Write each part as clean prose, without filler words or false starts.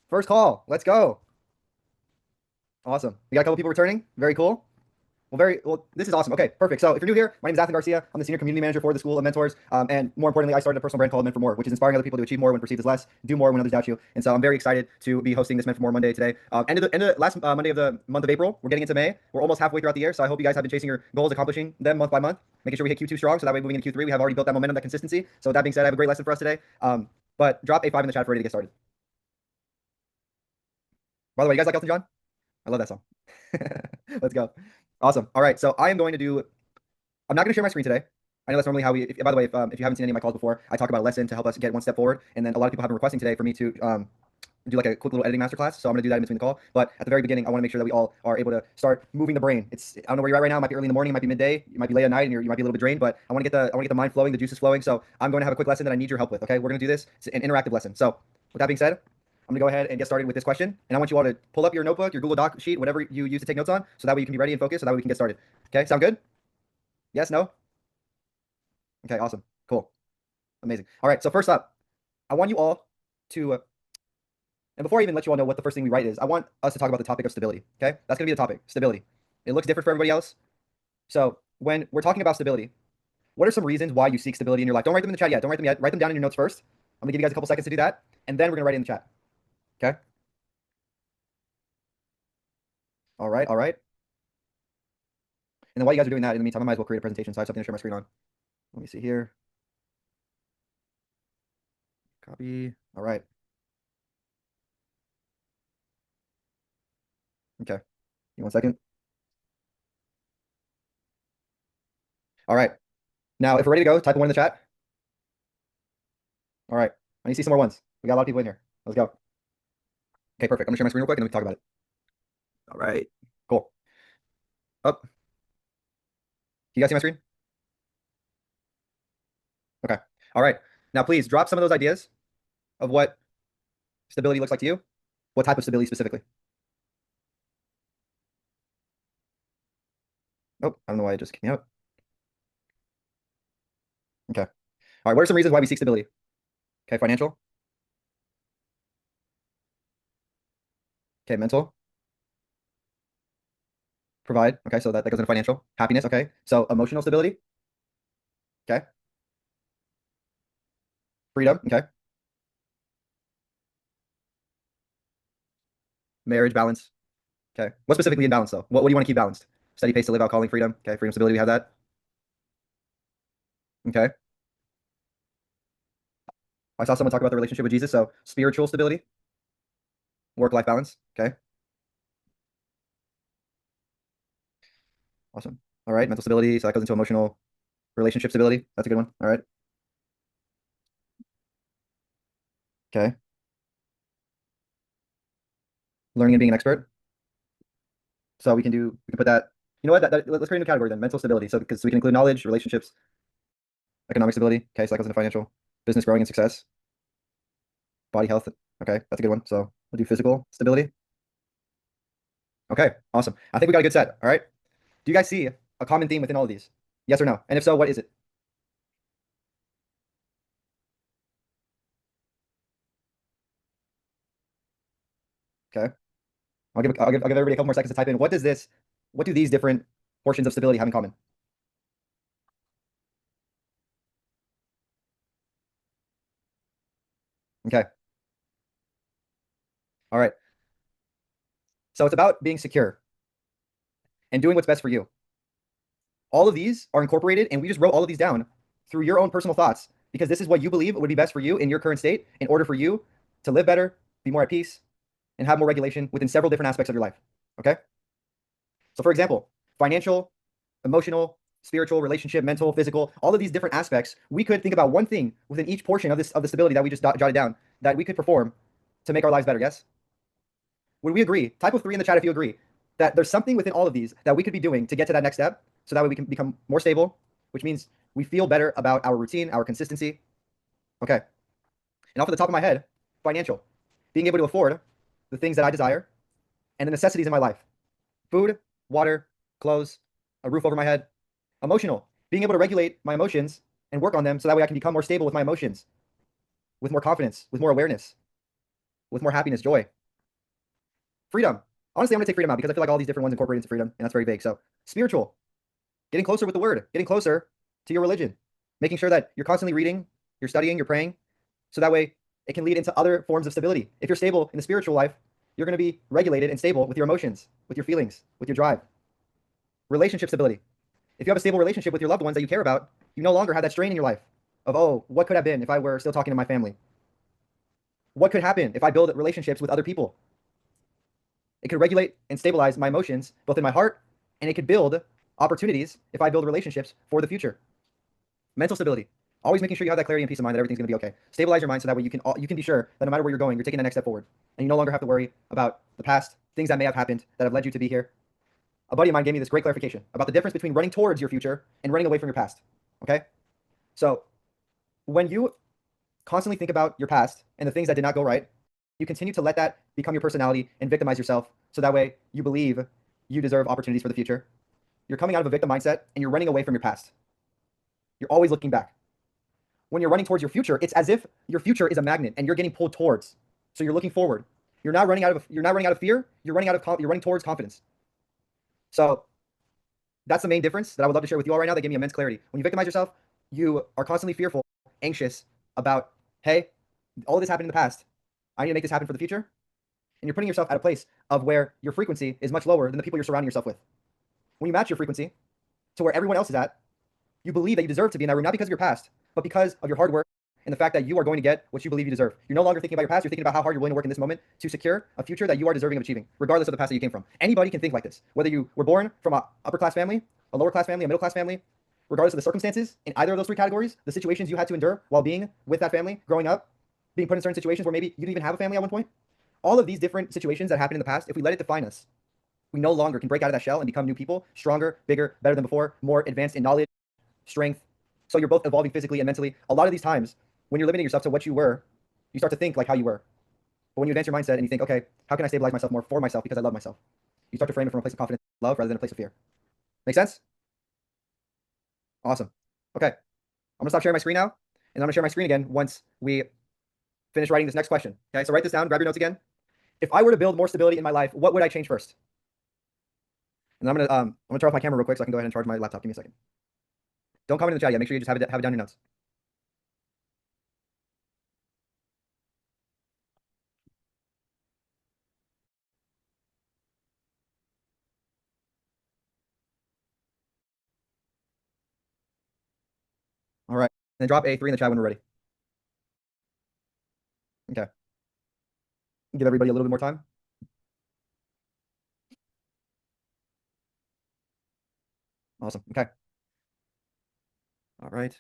First call. Let's go. Awesome. We got a couple people returning. Very cool. Well. This is awesome. Okay, perfect. So if you're new here, my name is Athan Garcia. I'm the senior community manager for the School of Mentors. And more importantly, I started a personal brand called Meant for More, which is inspiring other people to achieve more when perceived as less, do more when others doubt you. And so I'm very excited to be hosting this Meant for More Monday today. End of the last Monday of the month of April. We're getting into May. We're almost halfway throughout the year. So I hope you guys have been chasing your goals, accomplishing them month by month, making sure we hit Q2 strong. So that way, moving into Q3, we have already built that momentum, that consistency. So with that being said, I have a great lesson for us today. But drop a 5 in the chat if we're ready to get started. By the way, you guys like Elton John? I love that song. Let's go. Awesome. All right. So I'm not going to share my screen today. I know that's normally how by the way, if you haven't seen any of my calls before, I talk about a lesson to help us get one step forward. And then a lot of people have been requesting today for me to do like a quick little editing masterclass. So I'm going to do that in between the call. But at the very beginning, I want to make sure that we all are able to start moving the brain. I don't know where you're at right now. It might be early in the morning, it might be midday, it might be late at night, and you might be a little bit drained. But I want to get the mind flowing, the juices flowing. So I'm going to have a quick lesson that I need your help with. Okay, we're going to do this. It's an interactive lesson. So with that being said, I'm gonna go ahead and get started with this question. And I want you all to pull up your notebook, your Google Doc sheet, whatever you use to take notes on, so that way you can be ready and focused, so that way we can get started. Okay, sound good? Yes, no? Okay, awesome, cool, amazing. All right, so first up, I want you all to, and before I even let you all know what the first thing we write is, I want us to talk about the topic of stability, okay? That's gonna be the topic, stability. It looks different for everybody else. So when we're talking about stability, what are some reasons why you seek stability in your life? Don't write them in the chat yet, don't write them yet, write them down in your notes first. I'm gonna give you guys a couple seconds to do that, and then we're gonna write it in the chat, okay? All right, all right. And then while you guys are doing that, in the meantime, I might as well create a presentation so I have something to share my screen on. Let me see here. Copy. All right. Okay. Give me 1 second. All right. Now, if we're ready to go, type a 1 in the chat. All right. I need to see some more ones. We got a lot of people in here. Let's go. Okay, perfect. I'm gonna share my screen real quick and then we can talk about it. All right. Cool. Up. Can you guys see my screen? Okay. All right. Now, please drop some of those ideas of what stability looks like to you. What type of stability specifically? Oh, I don't know why it just kicked me out. Okay. All right. What are some reasons why we seek stability? Okay, financial. Okay, mental. Provide. Okay, so that goes into financial. Happiness. Okay, so emotional stability. Okay. Freedom. Okay. Marriage, balance. Okay. What specifically in balance though? What do you want to keep balanced? Steady pace to live out, calling, freedom. Okay, freedom, stability. We have that. Okay. I saw someone talk about the relationship with Jesus. So spiritual stability, work-life balance. Okay. Awesome. All right. Mental stability. So that goes into emotional relationship stability. That's a good one. All right. Okay. Learning and being an expert. So we can put that. You know what? Let's create a new category then. Mental stability. So because we can include knowledge, relationships, economic stability. Okay. So that goes into financial, business growing and success, body health. Okay. That's a good one. So we'll do physical stability. Okay. Awesome. I think we got a good set. All right. Do you guys see a common theme within all of these? Yes or no? And if so, what is it? Okay. I'll give everybody a couple more seconds to type in. What do these different portions of stability have in common? Okay. All right. So it's about being secure and doing what's best for you. All of these are incorporated, and we just wrote all of these down through your own personal thoughts because this is what you believe would be best for you in your current state in order for you to live better, be more at peace, and have more regulation within several different aspects of your life. Okay. So, for example, financial, emotional, spiritual, relationship, mental, physical, all of these different aspects, we could think about one thing within each portion of the stability that we just jotted down that we could perform to make our lives better. Yes? Would we agree? Type of 3 in the chat if you agree that there's something within all of these that we could be doing to get to that next step so that way we can become more stable, which means we feel better about our routine, our consistency. Okay. And off of the top of my head, financial, being able to afford the things that I desire and the necessities in my life: food, water, clothes, a roof over my head. Emotional, being able to regulate my emotions and work on them so that way I can become more stable with my emotions, with more confidence, with more awareness, with more happiness, joy. freedom. Honestly, I'm gonna take freedom out because I feel like all these different ones incorporate into freedom, and that's very vague. So spiritual, getting closer with the word, getting closer to your religion, making sure that you're constantly reading, you're studying, you're praying, so that way it can lead into other forms of stability. If you're stable in the spiritual life, you're going to be regulated and stable with your emotions, with your feelings, with your drive. Relationship stability. If you have a stable relationship with your loved ones that you care about, you no longer have that strain in your life of, oh, what could have been if I were still talking to my family? What could happen if I build relationships with other people? It could regulate and stabilize my emotions, both in my heart, and it could build opportunities if I build relationships for the future. Mental stability. Always making sure you have that clarity and peace of mind that everything's going to be okay. Stabilize your mind so that way you can be sure that no matter where you're going, you're taking the next step forward, and you no longer have to worry about the past, things that may have happened that have led you to be here. A buddy of mine gave me this great clarification about the difference between running towards your future and running away from your past. Okay? So, when you constantly think about your past and the things that did not go right, you continue to let that become your personality and victimize yourself so that way you believe you deserve opportunities for the future. You're coming out of a victim mindset and you're running away from your past. You're always looking back. When you're running towards your future, it's as if your future is a magnet and you're getting pulled towards. So you're looking forward. You're not running out of fear. You're running towards confidence. So that's the main difference that I would love to share with you all right now. That gave me immense clarity. When you victimize yourself, you are constantly fearful, anxious about, hey, all of this happened in the past. I need to make this happen for the future. And you're putting yourself at a place of where your frequency is much lower than the people you're surrounding yourself with. When you match your frequency to where everyone else is at, you believe that you deserve to be in that room, not because of your past, but because of your hard work and the fact that you are going to get what you believe you deserve. You're no longer thinking about your past. You're thinking about how hard you're willing to work in this moment to secure a future that you are deserving of achieving, regardless of the past that you came from. Anybody can think like this. Whether you were born from an upper class family, a lower class family, a middle class family, regardless of the circumstances in either of those three categories, the situations you had to endure while being with that family, growing up, being put in certain situations where maybe you didn't even have a family at one point. All of these different situations that happened in the past, if we let it define us, we no longer can break out of that shell and become new people, stronger, bigger, better than before, more advanced in knowledge, strength. So you're both evolving physically and mentally. A lot of these times, when you're limiting yourself to what you were, you start to think like how you were. But when you advance your mindset and you think, okay, how can I stabilize myself more for myself because I love myself? You start to frame it from a place of confidence, love, rather than a place of fear. Make sense? Awesome. Okay, I'm gonna stop sharing my screen now, and I'm gonna share my screen again once we finish writing this next question. Okay, so write this down, grab your notes again. If I were to build more stability in my life, what would I change first? And I'm gonna turn off my camera real quick so I can go ahead and charge my laptop. Give me a second. Don't comment in the chat yet. Make sure you just have it down in your notes. All right. Then drop a 3 in the chat when we're ready. Okay. Give everybody a little bit more time. Awesome. Okay. All right. Okay,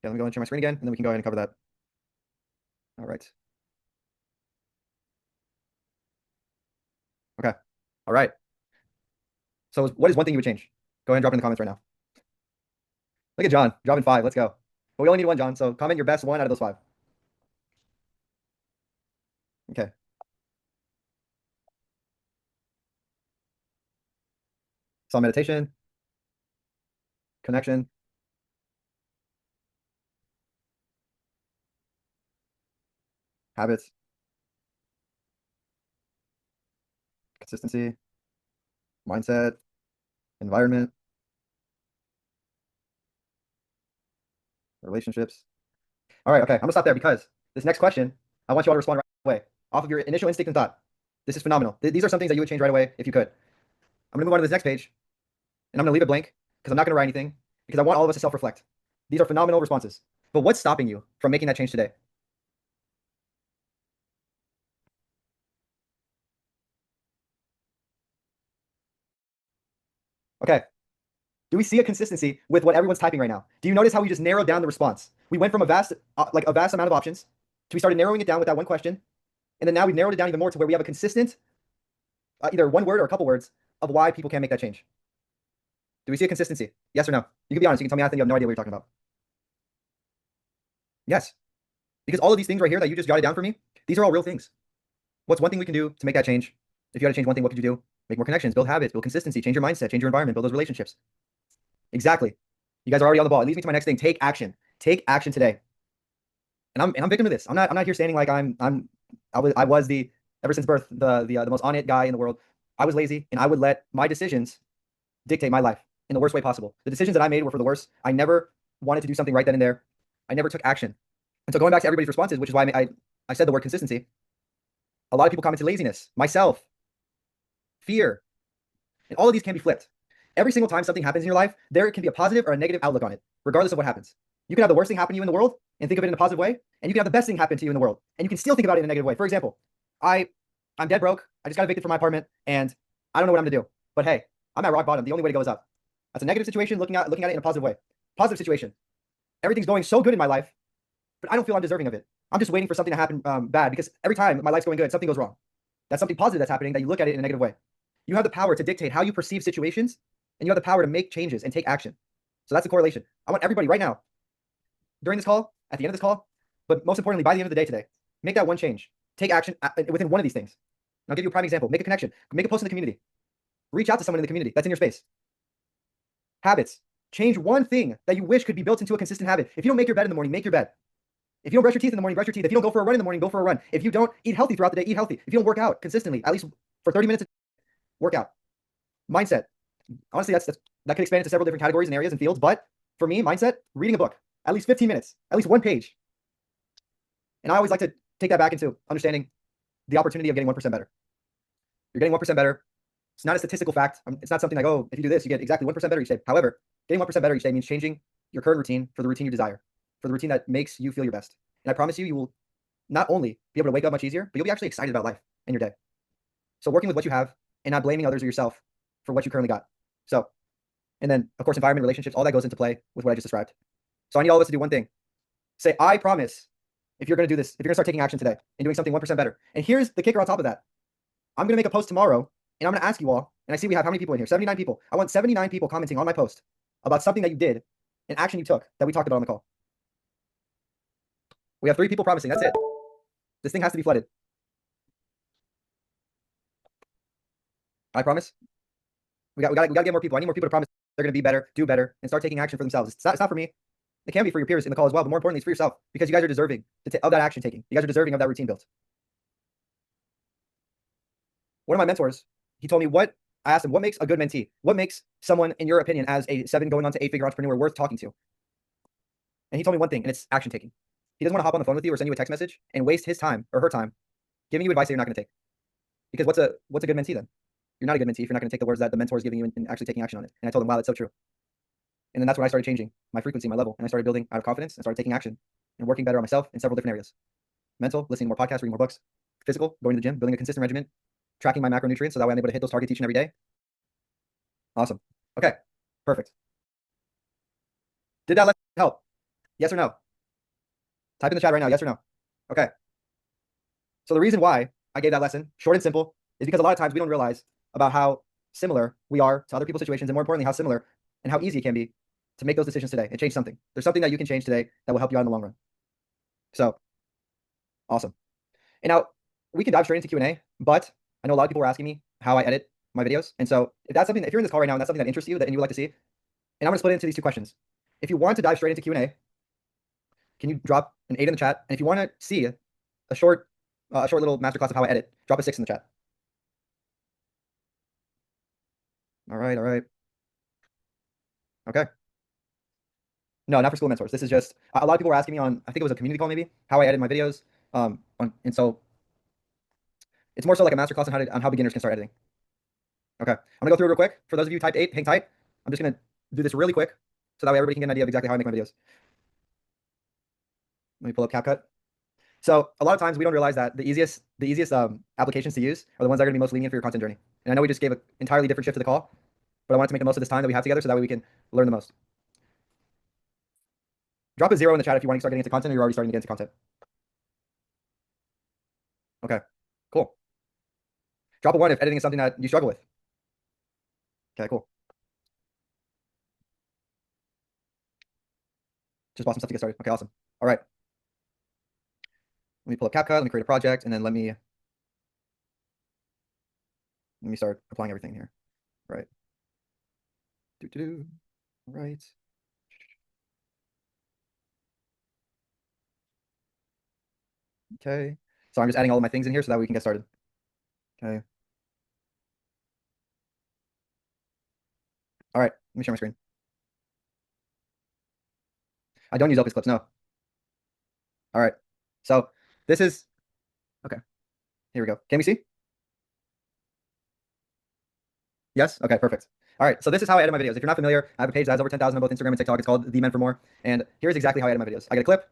let me go and share my screen again, and then we can go ahead and cover that. All right. Okay. All right. So what is one thing you would change? Go ahead and drop it in the comments right now. Look at John, dropping 5. Let's go. But we only need one, John. So comment your best one out of those 5. Okay. So meditation, connection, habits, consistency, mindset, environment, relationships. All right. Okay. I'm gonna stop there because this next question, I want you all to respond right away off of your initial instinct and thought. This is phenomenal. These are some things that you would change right away if you could. I'm gonna move on to this next page, and I'm gonna leave it blank because I'm not gonna write anything because I want all of us to self-reflect. These are phenomenal responses. But what's stopping you from making that change today? Okay. Do we see a consistency with what everyone's typing right now? Do you notice how we just narrowed down the response? We went from a vast amount of options to we started narrowing it down with that one question, and then now we've narrowed it down even more to where we have a consistent, either one word or a couple words of why people can't make that change. Do we see a consistency? Yes or no? You can be honest. You can tell me. I think you have no idea what you're talking about. Yes, because all of these things right here that you just jotted down for me, these are all real things. What's one thing we can do to make that change? If you had to change one thing, what could you do? Make more connections, build habits, build consistency, change your mindset, change your environment, build those relationships. Exactly. You guys are already on the ball. It leads me to my next thing. Take action. Take action today. And I'm victim of this. I'm not here standing like I was the ever since birth the most on it guy in the world. I was lazy and I would let my decisions dictate my life in the worst way possible. The decisions that I made were for the worst. I never wanted to do something right then and there. I never took action. And so going back to everybody's responses, which is why I said the word consistency. A lot of people commented laziness, myself, fear, and all of these can be flipped. Every single time something happens in your life, there can be a positive or a negative outlook on it, regardless of what happens. You can have the worst thing happen to you in the world and think of it in a positive way, and you can have the best thing happen to you in the world, and you can still think about it in a negative way. For example, I'm dead broke. I just got evicted from my apartment, and I don't know what I'm gonna do. But hey, I'm at rock bottom. The only way to go is up. That's a negative situation. Looking at it in a positive way. Positive situation. Everything's going so good in my life, but I don't feel I'm deserving of it. I'm just waiting for something to happen bad because every time my life's going good, something goes wrong. That's something positive that's happening that you look at it in a negative way. You have the power to dictate how you perceive situations, and you have the power to make changes and take action. So that's the correlation. I want everybody right now, during this call, at the end of this call, but most importantly, by the end of the day today, make that one change. Take action within one of these things. And I'll give you a prime example. Make a connection. Make a post in the community. Reach out to someone in the community that's in your space. Habits. Change one thing that you wish could be built into a consistent habit. If you don't make your bed in the morning, make your bed. If you don't brush your teeth in the morning, brush your teeth. If you don't go for a run in the morning, go for a run. If you don't eat healthy throughout the day, eat healthy. If you don't work out consistently, at least for 30 minutes, work out. Mindset. Honestly, that could expand into several different categories and areas and fields. But for me, mindset, reading a book, at least 15 minutes, at least one page. And I always like to take that back into understanding the opportunity of getting 1% better. You're getting 1% better. It's not a statistical fact. It's not something like, oh, if you do this, you get exactly 1% better each day. However, getting 1% better each day means changing your current routine for the routine you desire, for the routine that makes you feel your best. And I promise you, you will not only be able to wake up much easier, but you'll be actually excited about life and your day. So working with what you have and not blaming others or yourself for what you currently got. So, and then, of course, environment, relationships, all that goes into play with what I just described. So I need all of us to do one thing. Say, I promise, if you're going to do this, if you're going to start taking action today and doing something 1% better. And here's the kicker on top of that. I'm going to make a post tomorrow, and I'm going to ask you all, and I see we have how many people in here? 79 people. I want 79 people commenting on my post about something that you did, an action you took that we talked about on the call. We have 3 people promising. That's it. This thing has to be flooded. I promise. We got to get more people. I need more people to promise they're going to be better, do better, and start taking action for themselves. It's not for me. It can be for your peers in the call as well, but more importantly, it's for yourself because you guys are deserving of that action taking. You guys are deserving of that routine built. One of my mentors, he told me I asked him, what makes a good mentee? What makes someone, in your opinion, as a 7 going on to 8-figure entrepreneur worth talking to? And he told me one thing, and it's action taking. He doesn't want to hop on the phone with you or send you a text message and waste his time or her time giving you advice that you're not going to take. Because what's a good mentee then? You're not a good mentee if you're not going to take the words that the mentor is giving you and actually taking action on it. And I told him, wow, that's so true. And then that's when I started changing my frequency, my level, and I started building out of confidence and started taking action and working better on myself in several different areas. Mental, listening to more podcasts, reading more books. Physical, going to the gym, building a consistent regimen, tracking my macronutrients so that way I'm able to hit those targets each and every day. Awesome. Okay, perfect. Did that lesson help? Yes or no? Type in the chat right now, yes or no? Okay. So the reason why I gave that lesson, short and simple, is because a lot of times we don't realize about how similar we are to other people's situations, and more importantly, how similar and how easy it can be to make those decisions today and change something. There's something that you can change today that will help you out in the long run. So, awesome. And now we can dive straight into Q&A, but I know a lot of people were asking me how I edit my videos. And so if you're in this call right now and that's something that interests you and you would like to see, and I'm going to split it into these 2 questions. If you want to dive straight into Q&A, can you drop an 8 in the chat? And if you want to see a short little masterclass of how I edit, drop a 6 in the chat. All right. Okay. No, not for school mentors. This is just a lot of people were asking me on, I think it was a community call maybe, how I edit my videos. And so it's more so like a masterclass on how beginners can start editing. Okay, I'm gonna go through it real quick. For those of you who typed 8, hang tight. I'm just gonna do this really quick so that way everybody can get an idea of exactly how I make my videos. Let me pull up CapCut. So a lot of times we don't realize that the easiest applications to use are the ones that are gonna be most lenient for your content journey. And I know we just gave an entirely different shift to the call, but I wanted to make the most of this time that we have together so that way we can learn the most. Drop a 0 in the chat if you want to start getting into content or you're already starting to get into content. Okay, cool. Drop a 1 if editing is something that you struggle with. Okay, cool. Just bought some stuff to get started. Okay, awesome. All right. Let me pull up CapCut, let me create a project, and then let me start applying everything here. Right. All right. Okay. So I'm just adding all of my things in here so that we can get started. Okay. All right. Let me share my screen. I don't use Elpis clips. No. All right. So this is okay. Here we go. Can we see? Yes? Okay, perfect. All right, so this is how I edit my videos. If you're not familiar, I have a page that has over 10,000 on both Instagram and TikTok. It's called The Men for More. And here's exactly how I edit my videos. I get a clip,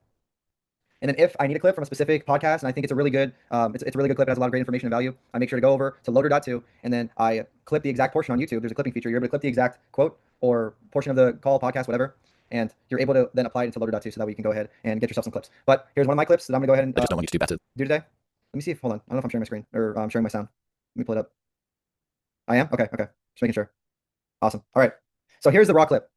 and then if I need a clip from a specific podcast and I think it's a really good, it's a really good clip, it has a lot of great information and value, I make sure to go over to loader.to, and then I clip the exact portion on YouTube. There's a clipping feature. You're able to clip the exact quote or portion of the call, podcast, whatever, and you're able to then apply it into loader.to so that way you can go ahead and get yourself some clips. But here's one of my clips that I'm gonna go ahead and I just don't want you to do better. do today. Let me see if, hold on. I don't know if I'm sharing my screen or I'm sharing my sound. Let me pull it up. I am? Okay, okay. Just making sure. Awesome. All right. So here's the raw clip.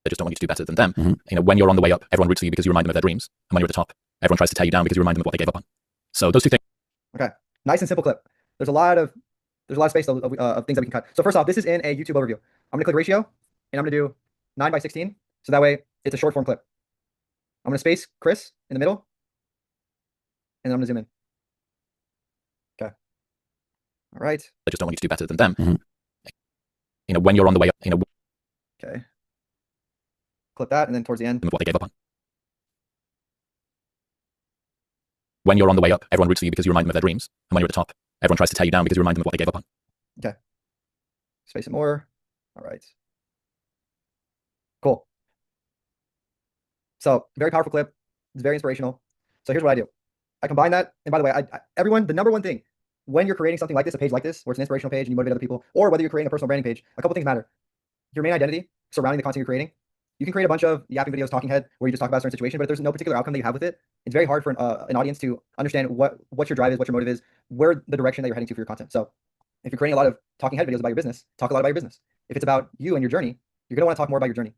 I just don't want you to do better than them. You know, when you're on the way up, everyone roots for you because you remind them of their dreams. And when you're at the top, everyone tries to tear you down because you remind them of what they gave up on. So those two things. Okay. Nice and simple clip. There's a lot of space of things that we can cut. So first off, this is in a YouTube overview. I'm gonna click ratio, and I'm gonna do 9:16, so that way it's a short form clip. I'm gonna space Chris in the middle, and then I'm gonna zoom in. Okay. All right. I just don't want you to do better than them. You know, when you're on the way up, you know. Okay. Clip that, and then towards the end. Of what they gave up on. When you're on the way up, everyone roots for you because you remind them of their dreams. And when you're at the top, everyone tries to tear you down because you remind them of what they gave up on. Okay. Space it more. All right. Cool. So very powerful clip. It's very inspirational. So here's what I do. I combine that. And by the way, everyone, the number one thing when you're creating something like this, a page like this, where it's an inspirational page and you motivate other people, or whether you're creating a personal branding page, a couple things matter. Your main identity surrounding the content you're creating. You can create a bunch of yapping videos, talking head, where you just talk about a certain situation, but if there's no particular outcome that you have with it, it's very hard for an audience to understand what your drive is, what your motive is, where the direction that you're heading to for your content. So if you're creating a lot of talking head videos about your business, talk a lot about your business. If it's about you and your journey, you're going to want to talk more about your journey.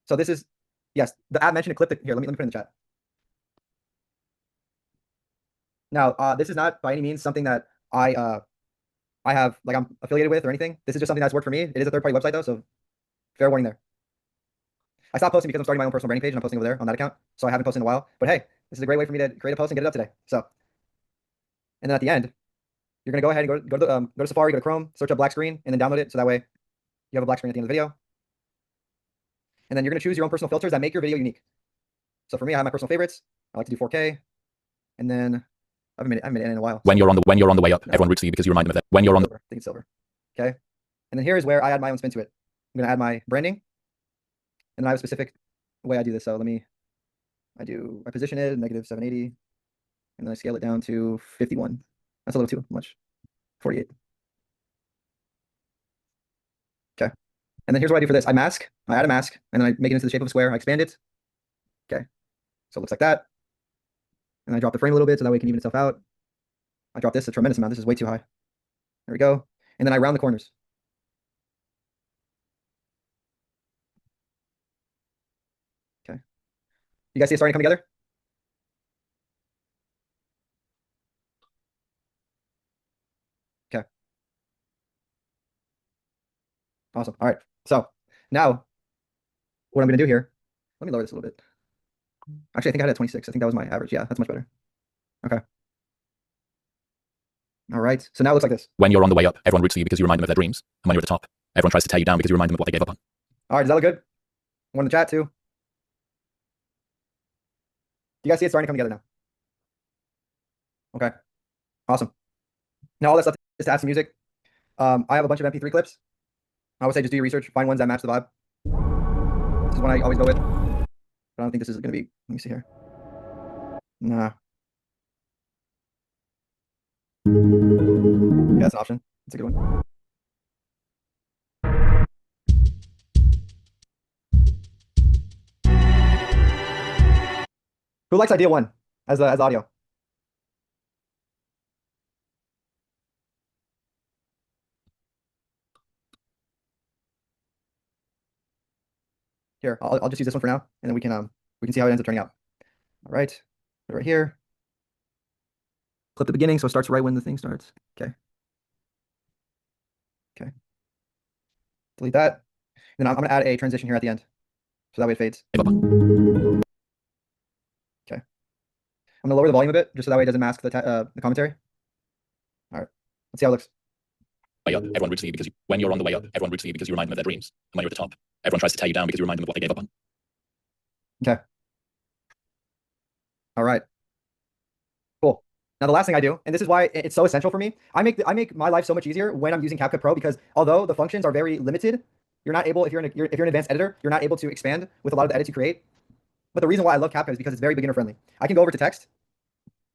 So this is, yes, the ad mentioned a clip that, here, let me put it in the chat. Now, this is not by any means something that I have, like, I'm affiliated with or anything. This is just something that's worked for me. It is a third-party website though, so fair warning there. I stopped posting because I'm starting my own personal branding page and I'm posting over there on that account. So I haven't posted in a while, but hey, this is a great way for me to create a post and get it up today. So, and then at the end, you're gonna go ahead and go to Safari, go to Chrome, search up black screen, and then download it. So that way you have a black screen at the end of the video. And then you're gonna choose your own personal filters that make your video unique. So for me, I have my personal favorites. I like to do 4K, and then I haven't made it in a while. When you're on the way up, everyone roots for you because you remind them of that. When you're on the, I think it's silver. Okay, and then here is where I add my own spin to it. I'm gonna add my branding, and then I have a specific way I do this. So I position it -780, and then I scale it down to 51. That's a little too much. 48. Okay, and then here's what I do for this. I add a mask, and then I make it into the shape of a square. I expand it. Okay, so it looks like that. And I drop the frame a little bit so that way it can even itself out. I drop this a tremendous amount. This is way too high. There we go. And then I round the corners. Okay. You guys see it starting to come together? Okay. Awesome. All right. So now what I'm going to do here, let me lower this a little bit. Actually, I think I had it at 26. I think that was my average. Yeah, that's much better. Okay. All right. So now it looks like this. when you're on the way up, everyone roots for you because you remind them of their dreams. And when you're at the top, everyone tries to tear you down because you remind them of what they gave up on. All right. Does that look good? One in the chat too. You guys see it starting to come together now? Okay. Awesome. Now all that stuff is to add some music. I have a bunch of MP3 clips. I would say just do your research, find ones that match the vibe. This is one I always go with. But I don't think this is going to be, let me see here. Nah. Yeah, that's an option. That's a good one. Who likes idea one as audio? Here, I'll just use this one for now, and then we can see how it ends up turning out. All right, put it right here. Clip the beginning so it starts right when the thing starts. Okay. Okay. delete that. Then I'm going to add a transition here at the end, so that way it fades. Save button. Okay. I'm going to lower the volume a bit, just so that way it doesn't mask the commentary. All right. Let's see how it looks. Way up, everyone roots for you because when you're on the way up, everyone roots for you because you remind them of their dreams. And when you're at the top, everyone tries to tear you down because you remind them of what they gave up on. Okay. All right. Cool. Now the last thing I do, and this is why it's so essential for me, I make my life so much easier when I'm using CapCut Pro, because although the functions are very limited, you're not able, if you're an advanced editor, you're not able to expand with a lot of the edits you create. But the reason why I love CapCut is because it's very beginner friendly. I can go over to text,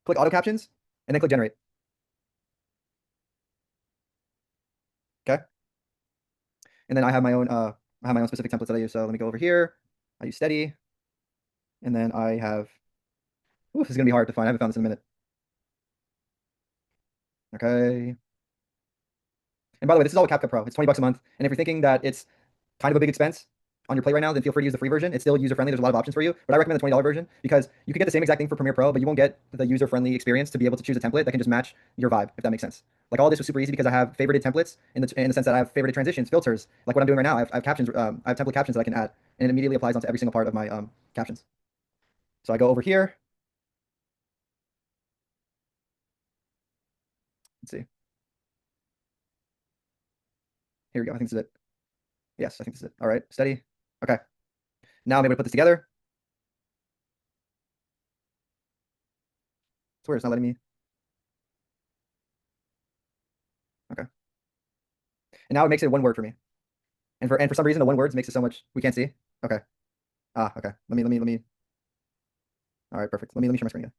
click auto captions, and then click generate. Okay. And then I have my own specific templates that I use. So let me go over here. I use steady, and then I have. Ooh, this is gonna be hard to find. I haven't found this in a minute. Okay. And by the way, this is all with CapCut Pro. It's $20 a month. And if you're thinking that it's kind of a big expense on your plate right now, then feel free to use the free version. It's still user friendly. There's a lot of options for you, but I recommend the $20 version because you can get the same exact thing for Premiere Pro, but you won't get the user friendly experience to be able to choose a template that can just match your vibe, if that makes sense. Like all this was super easy because I have favorited templates in the sense that I have favorited transitions, filters, like what I'm doing right now. I have captions, I have template captions that I can add, and it immediately applies onto every single part of my captions. So I go over here. Let's see. Here we go. I think this is it. Yes, I think this is it. All right, steady. Okay. Now I'm able to put this together. It's weird. It's not letting me. Okay. And now it makes it one word for me. And for some reason the one words makes it so much we can't see. Okay. Okay. Let me. All right, perfect. Let me share my screen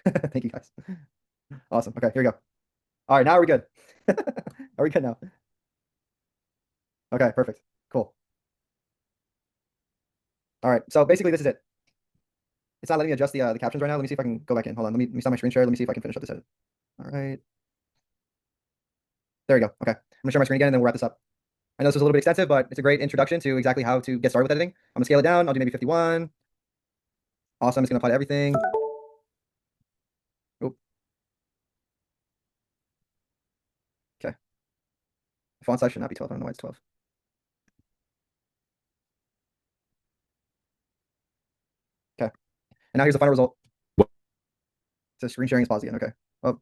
again. Thank you guys. Awesome. Okay, here we go. All right, now are we good? Are we good now? Okay, perfect. Cool. All right, so basically this is it. It's not letting me adjust the captions right now. Let me see if I can go back in. Hold on. Let me stop my screen share. Let me see if I can finish up this edit. All right. There we go. Okay. I'm gonna share my screen again and then we'll wrap this up. I know this was a little bit extensive, but it's a great introduction to exactly how to get started with editing. I'm gonna scale it down. I'll do maybe 51. Awesome. It's gonna apply to everything. Oh, okay. Font size should not be 12. I don't know why it's 12. Okay. And now here's the final result. So screen sharing is paused again. Okay. Oh,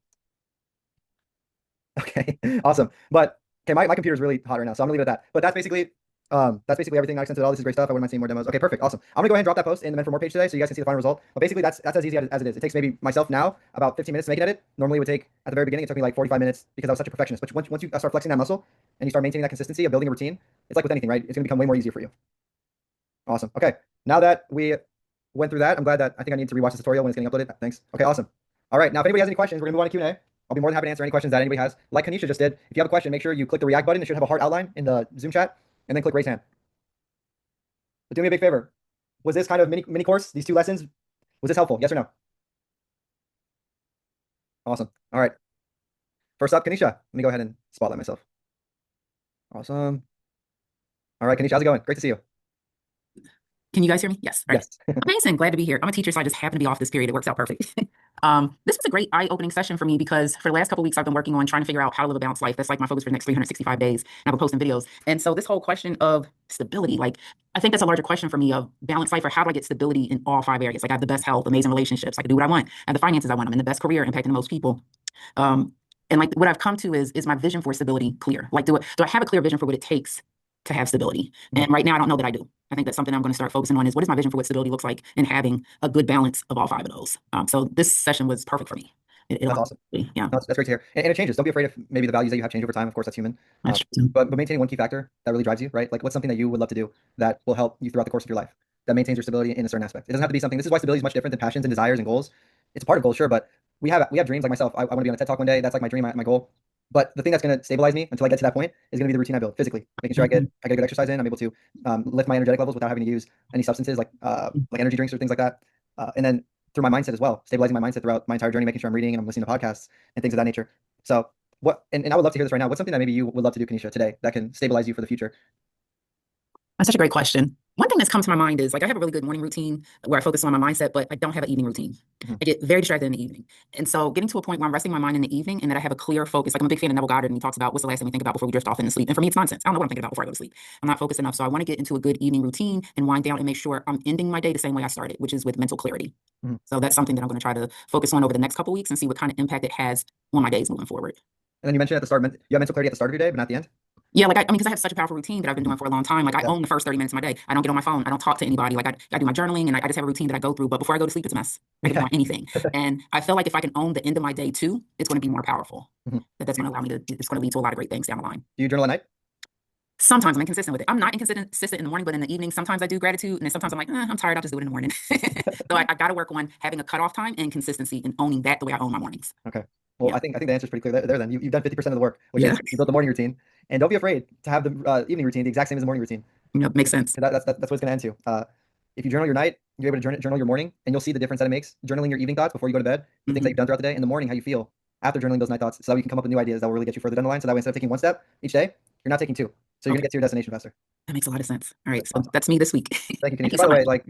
okay. Awesome. But okay, my computer is really hot right now, so I'm gonna leave it at that. But that's basically everything I sent it all. This is great stuff. I wouldn't mind seeing more demos. Okay, perfect. Awesome. I'm gonna go ahead and drop that post in the Men for More page today so you guys can see the final result. But basically that's as easy as it is. It takes maybe myself now about 15 minutes to make an edit. Normally it would take at the very beginning, it took me like 45 minutes because I was such a perfectionist. But once you start flexing that muscle and you start maintaining that consistency of building a routine, it's like with anything, right? It's gonna become way more easier for you. Awesome. Okay. Now that we went through that, I'm glad that I think I need to rewatch this tutorial when it's getting uploaded. Thanks. Okay, awesome. All right. Now, if anybody has any questions, we're gonna move on to Q&A. I'll be more than happy to answer any questions that anybody has. Like Kanisha just did. If you have a question, make sure you click the react button. It should have a heart outline in the Zoom chat, and then click raise hand. But do me a big favor. Was this kind of mini course, these 2 lessons, was this helpful? Yes or no? Awesome. All right. First up, Kanisha. Let me go ahead and spotlight myself. Awesome. All right, Kanisha, how's it going? Great to see you. Can you guys hear me? Yes. Right. Yes. Amazing. Glad to be here. I'm a teacher, so I just happen to be off this period. It works out perfect. This was a great eye-opening session for me because for the last couple of weeks, I've been working on trying to figure out how to live a balanced life. That's like my focus for the next 365 days. And I've been posting videos. And so this whole question of stability, like I think that's a larger question for me of balanced life, or how do I get stability in all 5 areas? Like I have the best health, amazing relationships. I can do what I want. I have the finances I want. I'm in the best career, impacting the most people. And like what I've come to is my vision for stability clear? Like do I have a clear vision for what it takes to have stability? And right now, I don't know that I do. I think that's something I'm going to start focusing on is what is my vision for what stability looks like and having a good balance of all 5 of those. So this session was perfect for me. That's awesome. Yeah. That's great to hear. And it changes. Don't be afraid if maybe the values that you have change over time. Of course, that's human. But maintaining one key factor that really drives you, right? Like what's something that you would love to do that will help you throughout the course of your life, that maintains your stability in a certain aspect. It doesn't have to be something. This is why stability is much different than passions and desires and goals. It's a part of goals, sure, but we have dreams. Like myself, I want to be on a TED Talk one day. That's like my dream, my goal. But the thing that's going to stabilize me until I get to that point is going to be the routine I build physically, making sure I get a good exercise in. I'm able to lift my energetic levels without having to use any substances like energy drinks or things like that. And then through my mindset as well, stabilizing my mindset throughout my entire journey, making sure I'm reading and I'm listening to podcasts and things of that nature. So and I would love to hear this right now. What's something that maybe you would love to do, Kanisha, today that can stabilize you for the future? That's such a great question. One thing that's come to my mind is like I have a really good morning routine where I focus on my mindset, but I don't have an evening routine. Mhm. I get very distracted in the evening. And so getting to a point where I'm resting my mind in the evening and that I have a clear focus, like I'm a big fan of Neville Goddard and he talks about what's the last thing we think about before we drift off into sleep. And for me, it's nonsense. I don't know what I'm thinking about before I go to sleep. I'm not focused enough. So I want to get into a good evening routine and wind down and make sure I'm ending my day the same way I started, which is with mental clarity. Mhm. So that's something that I'm going to try to focus on over the next couple of weeks and see what kind of impact it has on my days moving forward. And then you mentioned at the start, you have mental clarity at the start of your day, but not at the end. Yeah, like I mean, because I have such a powerful routine that I've been doing for a long time. Like I Yeah. own the first 30 minutes of my day. I don't get on my phone. I don't talk to anybody. Like I do my journaling and I just have a routine that I go through. But before I go to sleep, it's a mess. I can Yeah. do anything. And I feel like if I can own the end of my day too, it's going to be more powerful. Mhm. That's going to allow me to, it's going to lead to a lot of great things down the line. Do you journal at night? Sometimes I'm inconsistent with it. I'm not inconsistent in the morning, but in the evening, sometimes I do gratitude. And then sometimes I'm like, I'm tired. I'll just do it in the morning. So I got to work on having a cutoff time and consistency and owning that the way I own my mornings. Okay. Well, Yeah. I think the answer is pretty clear there then. You've done 50% of the work, which Yeah. is you built the morning routine. And don't be afraid to have the evening routine the exact same as the morning routine. Makes sense. That's what it's going to end to. If you journal your night, you're able to journal your morning, and you'll see the difference that it makes. Journaling your evening thoughts before you go to bed, the things that you've done throughout the day, in the morning, how you feel after journaling those night thoughts, so that we can come up with new ideas that will really get you further down the line. So that way, instead of taking one step each day, you're not taking two. So you're going to get to your destination faster. That makes a lot of sense. All right. So that's me this week. Thank you, Thank Kanisha. you By so the way, much. like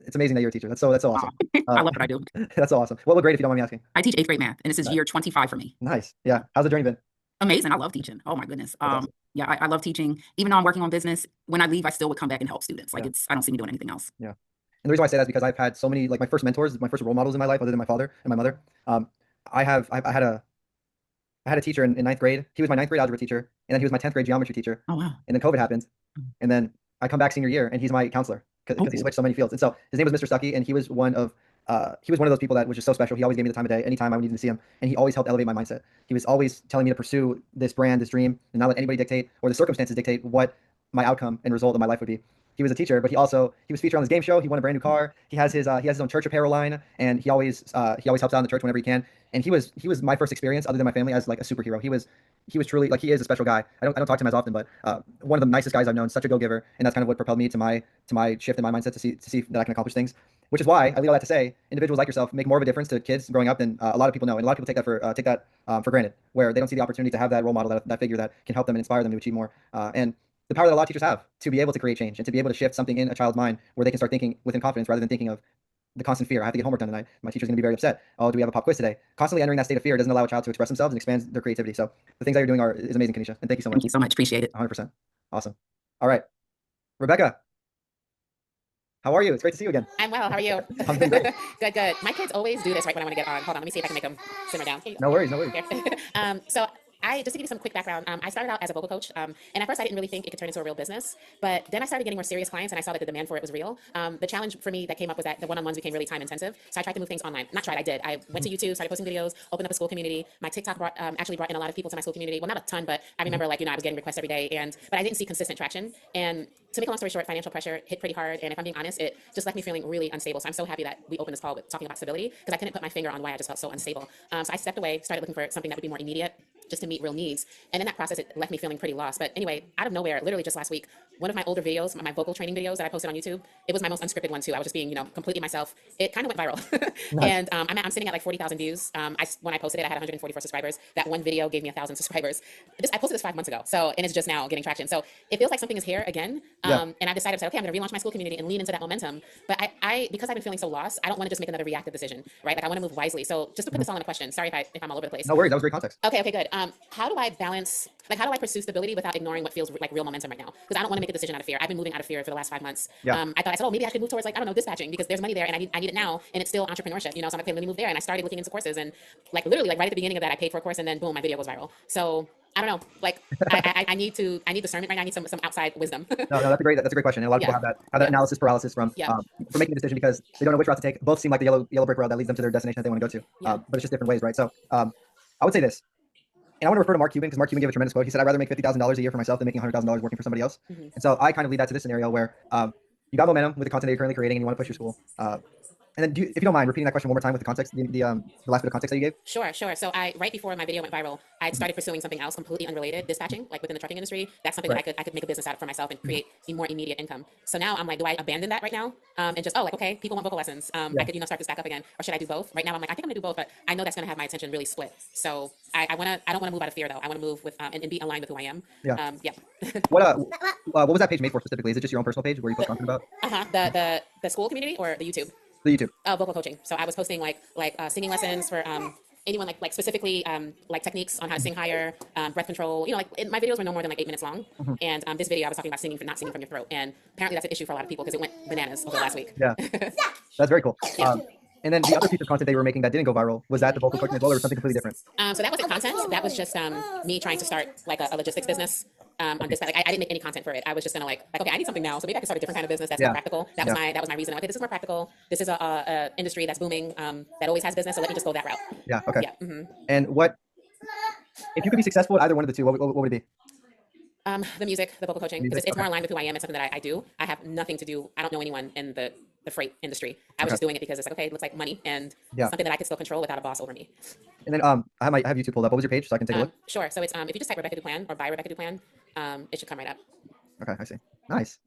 it's amazing that you're a teacher. That's so awesome. I love what I do. That's so awesome. What grade, if you don't mind me asking? I teach 8th grade math, and this is year 25 for me. Nice. Yeah. How's the journey been? Amazing. I love teaching. Oh my goodness. That's awesome. Yeah, I love teaching. Even though I'm working on business, when I leave, I still would come back and help students. Like Yeah. I don't see me doing anything else. Yeah. And the reason why I say that is because I've had so many, like my first mentors, my first role models in my life, other than my father and my mother. I had a teacher in ninth grade. He was my ninth grade algebra teacher, and then he was my 10th grade geometry teacher. Oh wow. And then COVID happened, and then I come back senior year, and he's my counselor because he switched so many fields. And so his name was Mr. Stuckey, and he was one of those people that was just so special. He always gave me the time of day, anytime I needed to see him, and he always helped elevate my mindset. He was always telling me to pursue this brand, this dream, and not let anybody dictate or the circumstances dictate what my outcome and result of my life would be. He was a teacher, but he was featured on his game show. He won a brand new car. He has his own church apparel line, and he always helps out in the church whenever he can. And he was my first experience, other than my family, as like a superhero. He was truly, like, he is a special guy. I don't talk to him as often, but one of the nicest guys I've known. Such a go-giver, and that's kind of what propelled me to my shift in my mindset to see that I can accomplish things. Which is why I leave all that to say, individuals like yourself make more of a difference to kids growing up than a lot of people know, and a lot of people take that for granted, where they don't see the opportunity to have that role model, that figure that can help them and inspire them to achieve more. And the power that a lot of teachers have to be able to create change and to be able to shift something in a child's mind where they can start thinking within confidence rather than thinking of the constant fear. I have to get homework done tonight. My teacher's going to be very upset. Oh, do we have a pop quiz today? Constantly entering that state of fear doesn't allow a child to express themselves and expand their creativity. So the things that you're doing is amazing, Kanisha. And thank you so much. Thank you so much. Appreciate it. 100%. Awesome. All right. Rebecca, how are you? It's great to see you again. I'm well. How are you? I'm doing great. Good. My kids always do this right when I want to get on. Hold on. Let me see if I can make them simmer down. No worries. Here. So just to give you some quick background, I started out as a vocal coach, and at first I didn't really think it could turn into a real business, but then I started getting more serious clients, and I saw that the demand for it was real. The challenge for me that came up was that the one-on-ones became really time intensive, so I tried to move things online. Not tried, I did. I went to YouTube, started posting videos, opened up a school community. My TikTok actually brought in a lot of people to my school community. Well, not a ton, but I remember I was getting requests every day, but I didn't see consistent traction. And to make a long story short, financial pressure hit pretty hard, and if I'm being honest, it just left me feeling really unstable. So I'm so happy that we opened this call with talking about stability, because I couldn't put my finger on why I just felt so unstable. So I stepped away, started looking for something that would be more immediate, just to meet real needs. And in that process, it left me feeling pretty lost. But anyway, out of nowhere, literally just last week, one of my older videos, my vocal training videos that I posted on YouTube, it was my most unscripted one too. I was just being, completely myself. It kind of went viral. Nice. And I'm sitting at like 40,000 views. When I posted it, I had 144 subscribers. That one video gave me 1,000 subscribers. I posted this 5 months ago. And it's just now getting traction. So it feels like something is here again. And I've decided, okay, I'm going to relaunch my school community and lean into that momentum. But because I've been feeling so lost, I don't want to just make another reactive decision, right? Like I want to move wisely. So just to put this all in a question, sorry if I'm all over the place. No worries. That was great context. Okay, good. How do I balance, how do I pursue stability without ignoring what feels like real momentum right now? Because I don't want to make a decision out of fear. I've been moving out of fear for the last 5 months. Yeah. I said, maybe I should move towards dispatching, because there's money there and I need it now, and it's still entrepreneurship, So I'm like, okay, let me move there. And I started looking into courses, and literally right at the beginning of that, I paid for a course, and then boom, my video goes viral. So I don't know, I need discernment right now. I need some outside wisdom. No, that's a great question. And a lot of people have that analysis paralysis from making a decision because they don't know which route to take. Both seem like the yellow brick road that leads them to their destination that they want to go to. But it's just different ways, right? So I would say this. And I want to refer to Mark Cuban, because Mark Cuban gave a tremendous quote. He said, I'd rather make $50,000 a year for myself than making $100,000 working for somebody else. And so I kind of lead that to this scenario where you got momentum with the content that you're currently creating and you want to push your school. And then, if you don't mind repeating that question one more time with the context, the last bit of context that you gave. Sure, sure. So right before my video went viral, I started pursuing something else completely unrelated, dispatching, like within the trucking industry. That's something Right. that I could make a business out of for myself and create a more immediate income. So now I'm like, do I abandon that right now? And just, like, okay, people want vocal lessons. I Yeah. could, start this back up again, or should I do both? Right now I'm like, I think I'm gonna do both, but I know that's gonna have my attention really split. So I don't wanna move out of fear though. I wanna move with and be aligned with who I am. Yeah. Yeah. What was that page made for specifically? Is it just your own personal page where you post content about The school community or the YouTube? the YouTube? Vocal coaching. So I was posting like singing lessons for anyone like specifically like techniques on how to sing higher, breath control. My videos were no more than like 8 minutes long. And this video I was talking about not singing from your throat. And apparently that's an issue for a lot of people because it went bananas over the last week. Yeah, that's very cool. Yeah. And then the other piece of content they were making that didn't go viral, was that the vocal coaching as well, or something completely different? So that wasn't content. That was just me trying to start like a logistics business on Dispatch. Like I didn't make any content for it. I was just gonna like okay, I need something now, so maybe I can start a different kind of business that's more practical. That was my reason. Okay, this is more practical. This is a industry that's booming, that always has business. So let me just go that route. Yeah. Okay. Yeah. And if you could be successful at either one of the two, what would it be? The music, the vocal coaching, because it's more aligned with who I am. It's something that I do. I have nothing to do. I don't know anyone in the freight industry. I was just doing it because it's like, okay, it looks like money and something that I could still control without a boss over me. And then I have YouTube pulled up. What was your page so I can take a look? Sure. So it's if you just type Rebecca Duplan or by Rebecca Duplan, it should come right up. Okay, I see. Nice.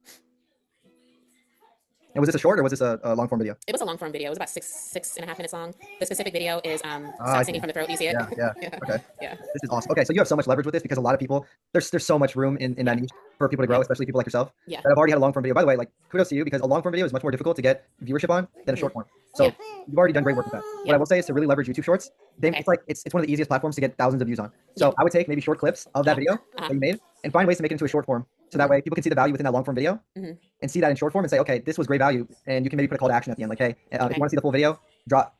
And was this a short or was this a long form video? It was a long form video. It was about six and a half minutes long. The specific video is I stop see. singing from the throat. Do you see it? Yeah. Yeah. Okay. Yeah. This is awesome. Okay, so you have so much leverage with this because a lot of people, there's so much room in that niche for people to grow, especially people like yourself Yeah. that have already had a long form video. By the way, like kudos to you because a long form video is much more difficult to get viewership on than a short form. So you've already done great work with that. What I will say is to really leverage YouTube Shorts. It's like it's one of the easiest platforms to get thousands of views on. So I would take maybe short clips of that video that you made and find ways to make it into a short form. So that way people can see the value within that long form video and see that in short form and say, okay, this was great value. And you can maybe put a call to action at the end. Like, hey, if you want to see the full video,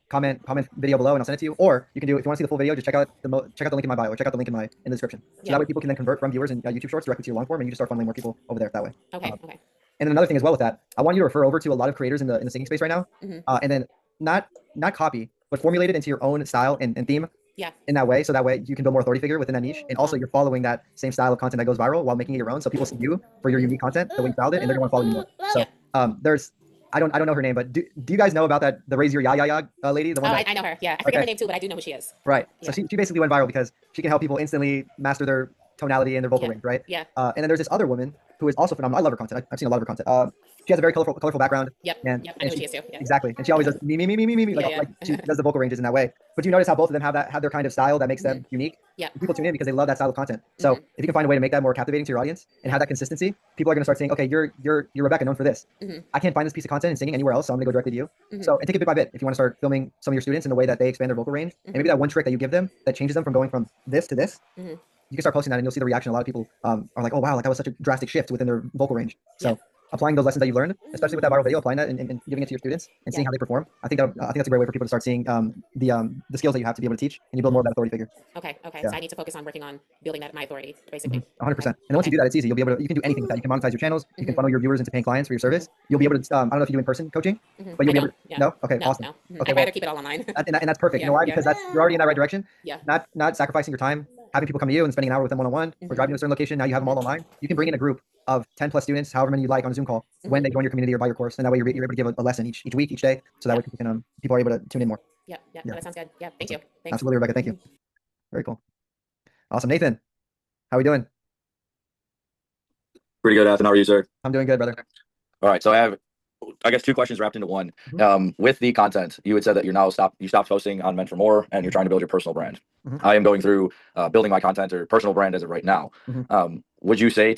comment video below and I'll send it to you. Or you can do, if you want to see the full video, just check out the link in my bio or check out the link in the description. So that way people can then convert from viewers in YouTube Shorts directly to your long form and you just start funneling more people over there that way. Okay. And another thing as well with that, I want you to refer over to a lot of creators in the singing space right now. And then not copy, but formulate it into your own style and theme. Yeah. In that way, so that way you can build more authority figure within that niche, and also you're following that same style of content that goes viral while making it your own, so people see you for your unique content, the way you styled it, and they're gonna want to follow you more. So there's I don't know her name, but do you guys know about that the Raise Your Ya lady? The one I know her. Yeah, I forget her name too, but I do know who she is. Right. Yeah. So she basically went viral because she can help people instantly master their tonality and their vocal range, right? Yeah. And then there's this other woman who is also phenomenal. I love her content. I've seen a lot of her content. She has a very colorful background. Yep. And I know who she is too. Yeah. Exactly. And she always does me, like she does the vocal ranges in that way. But you notice how both of them have their kind of style that makes them unique. Yeah. People tune in because they love that style of content. So if you can find a way to make that more captivating to your audience and have that consistency, people are going to start saying, okay, you're Rebecca, known for this. I can't find this piece of content and singing anywhere else, so I'm going to go directly to you. So and take it bit by bit. If you want to start filming some of your students in a way that they expand their vocal range, and maybe that one trick that you give them that changes them from going from this to this, you can start posting that and you'll see the reaction. A lot of people are like, oh wow, like that was such a drastic shift within their vocal range. So applying those lessons that you learned, especially with that viral video, applying that and giving it to your students and seeing how they perform. I think that's a great way for people to start seeing the skills that you have to be able to teach, and you build more of that authority figure. Okay. Yeah. So I need to focus on working on building my authority, basically. 100%. And then once you do that, it's easy. You'll be able to, you can do anything with that. You can monetize your channels. You can funnel your viewers into paying clients for your service. You'll be able to, I don't know if you do in-person coaching, but you'll be able to, no? Okay, awesome. No. Okay, I'd rather keep it all online. and that's perfect. You know why? Because you're already in that right direction. Yeah. Not sacrificing your time, having people come to you and spending an hour with them one-on-one, or driving to a certain location. Now you have them all online. You can bring in a group of 10 plus students, however many you like on a Zoom call, when they join your community or buy your course. And that way you're able to give a lesson each week, each day. So that way people are able to tune in more. Yeah. No, that sounds good. Yeah. Thank you. Thanks. Absolutely, Rebecca. Thank you. Very cool. Awesome. Nathan, how are we doing? Pretty good, Athan. How are you, sir? I'm doing good, brother. All right. So I have, I guess, two questions wrapped into one. With the content, you had said that you stopped posting on Men for More and you're trying to build your personal brand. I am going through building my content or personal brand as of right now. Would you say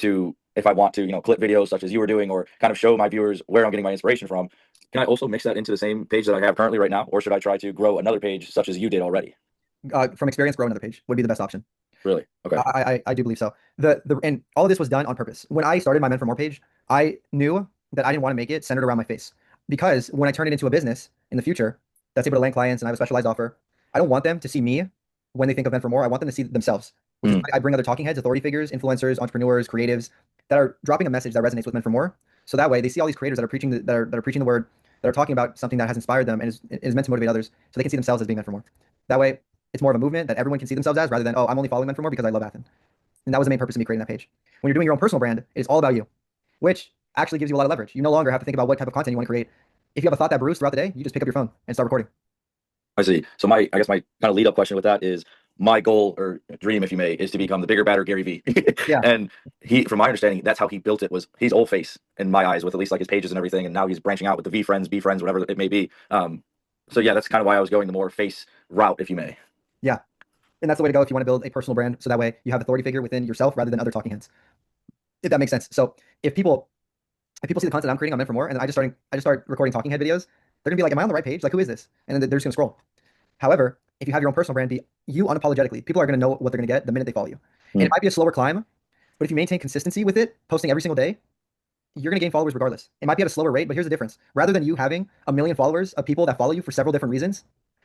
if I want to, clip videos such as you were doing or kind of show my viewers where I'm getting my inspiration from, can I also mix that into the same page that I have currently right now? Or should I try to grow another page such as you did already? From experience, grow another page would be the best option. Really? Okay. I do believe so. And all of this was done on purpose. When I started my Men for More page, I knew that I didn't want to make it centered around my face, because when I turn it into a business in the future that's able to land clients and I have a specialized offer, I don't want them to see me when they think of Men for More. I want them to see themselves. I bring other talking heads, authority figures, influencers, entrepreneurs, creatives that are dropping a message that resonates with Men for More. So that way they see all these creators that are preaching that are preaching the word, that are talking about something that has inspired them and is meant to motivate others, so they can see themselves as being Men for More. That way it's more of a movement that everyone can see themselves as, rather than, oh, I'm only following Men for More because I love Athan. And that was the main purpose of me creating that page. When you're doing your own personal brand, it's all about you, which actually gives you a lot of leverage. You no longer have to think about what type of content you want to create. if you have a thought that brews throughout the day, you just pick up your phone and start recording. I see. So I guess my kind of lead up question with that is my goal or dream, if you may, is to become the bigger, badder Gary V. Yeah. And from my understanding, that's how he built it. Was he's old face in my eyes with at least like his pages and everything, and now he's branching out with the V friends, B friends, whatever it may be. So yeah, that's kind of why I was going the more face route, if you may. Yeah. And that's the way to go if you want to build a personal brand. So that way you have authority figure within yourself rather than other talking heads. If that makes sense. So if people see the content I'm creating on Meant for More, and then I just start recording talking head videos, they're gonna be like, "Am I on the right page? Like, who is this?" And then they're just gonna scroll. However, if you have your own personal brand, be you unapologetically, people are gonna know what they're gonna get the minute they follow you. And it might be a slower climb, but if you maintain consistency with it, posting every single day, you're gonna gain followers regardless. It might be at a slower rate, but here's the difference: rather than you having a million followers of people that follow you for several different reasons,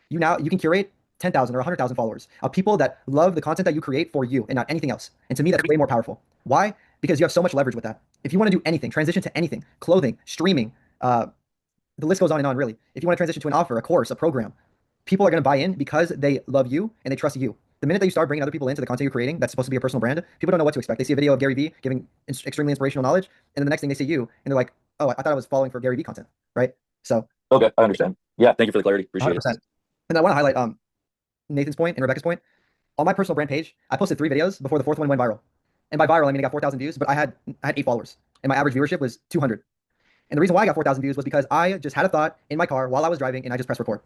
you can curate 10,000 or 100,000 followers of people that love the content that you create for you and not anything else. And to me, that's way more powerful. Why? Because you have so much leverage with that. If you want to do anything, transition to anything, clothing, streaming, the list goes on and on, really. If you want to transition to an offer, a course, a program, people are going to buy in because they love you and they trust you. The minute that you start bringing other people into the content you're creating, that's supposed to be a personal brand, people don't know what to expect. They see a video of Gary Vee giving extremely inspirational knowledge, and then the next thing they see you, and they're like, "Oh, I thought I was following for Gary Vee content," right? So, Okay, I understand. Yeah, thank you for the clarity. Appreciate 100%. it. And I want to highlight Nathan's point and Rebecca's point. On my personal brand page, I posted 3 videos before the 4th one went viral. And by viral, I mean I got 4,000 views, but I had 8 followers, and my average viewership was 200. And the reason why I got 4,000 views was because I just had a thought in my car while I was driving, and I just pressed record.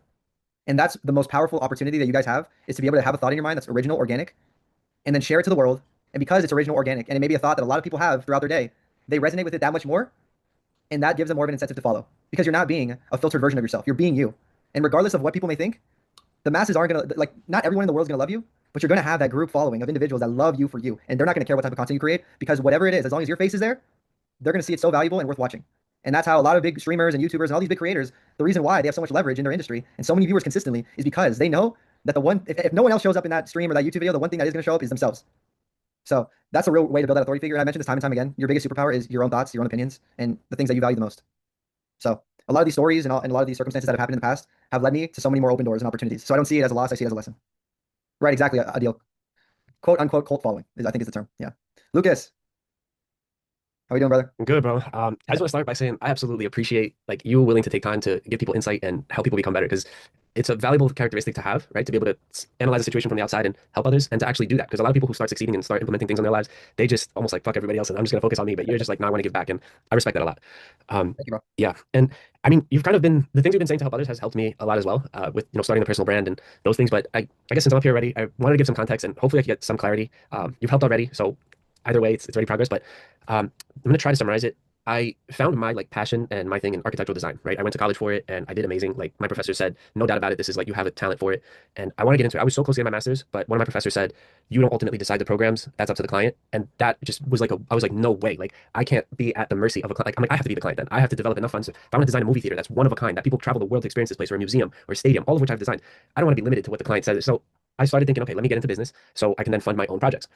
And that's the most powerful opportunity that you guys have, is to be able to have a thought in your mind that's original, organic, and then share it to the world. And because it's original, organic, and it may be a thought that a lot of people have throughout their day, they resonate with it that much more, and that gives them more of an incentive to follow. Because you're not being a filtered version of yourself. You're being you. And regardless of what people may think, the masses aren't going to, like, not everyone in the world is going to love you, but you're going to have that group following of individuals that love you for you. And they're not going to care what type of content you create, because whatever it is, as long as your face is there, they're going to see it so valuable and worth watching. And that's how a lot of big streamers and YouTubers and all these big creators, the reason why they have so much leverage in their industry and so many viewers consistently is because they know that if no one else shows up in that stream or that YouTube video, the one thing that is going to show up is themselves. So that's a real way to build that authority figure. And I mentioned this time and time again. Your biggest superpower is your own thoughts, your own opinions, and the things that you value the most. So a lot of these stories and a lot of these circumstances that have happened in the past have led me to so many more open doors and opportunities. So I don't see it as a loss. I see it as a lesson. Right, exactly. A deal. Quote unquote cult following, I think is the term. Yeah. Lucas, how are you doing, brother? I'm good, bro. I just want to start by saying I absolutely appreciate like you willing to take time to give people insight and help people become better, because it's a valuable characteristic to have, right? To be able to analyze a situation from the outside and help others, and to actually do that. Because a lot of people who start succeeding and start implementing things in their lives, they just almost like fuck everybody else and I'm just gonna focus on me. But you're just like, no, I want to give back, and I respect that a lot. Thank you, bro. Yeah, and I mean, you've kind of been the things you've been saying to help others has helped me a lot as well, with starting the personal brand and those things. But I guess since I'm up here already, I wanted to give some context and hopefully I can get some clarity. You've helped already, so either way, it's already progress. But I'm gonna try to summarize it. I found my like passion and my thing in architectural design, right? I went to college for it and I did amazing. Like my professor said, no doubt about it, this is like, you have a talent for it. And I want to get into it. I was so close to getting my master's, but one of my professors said, you don't ultimately decide the programs, that's up to the client. And that just was like, I was like, no way. Like I can't be at the mercy of a client. Like, I'm like, I have to be the client then. I have to develop enough funds. If I want to design a movie theater that's one of a kind, that people travel the world to experience this place, or a museum or a stadium, all of which I've designed, I don't want to be limited to what the client says. So I started thinking, okay, let me get into business so I can then fund my own projects.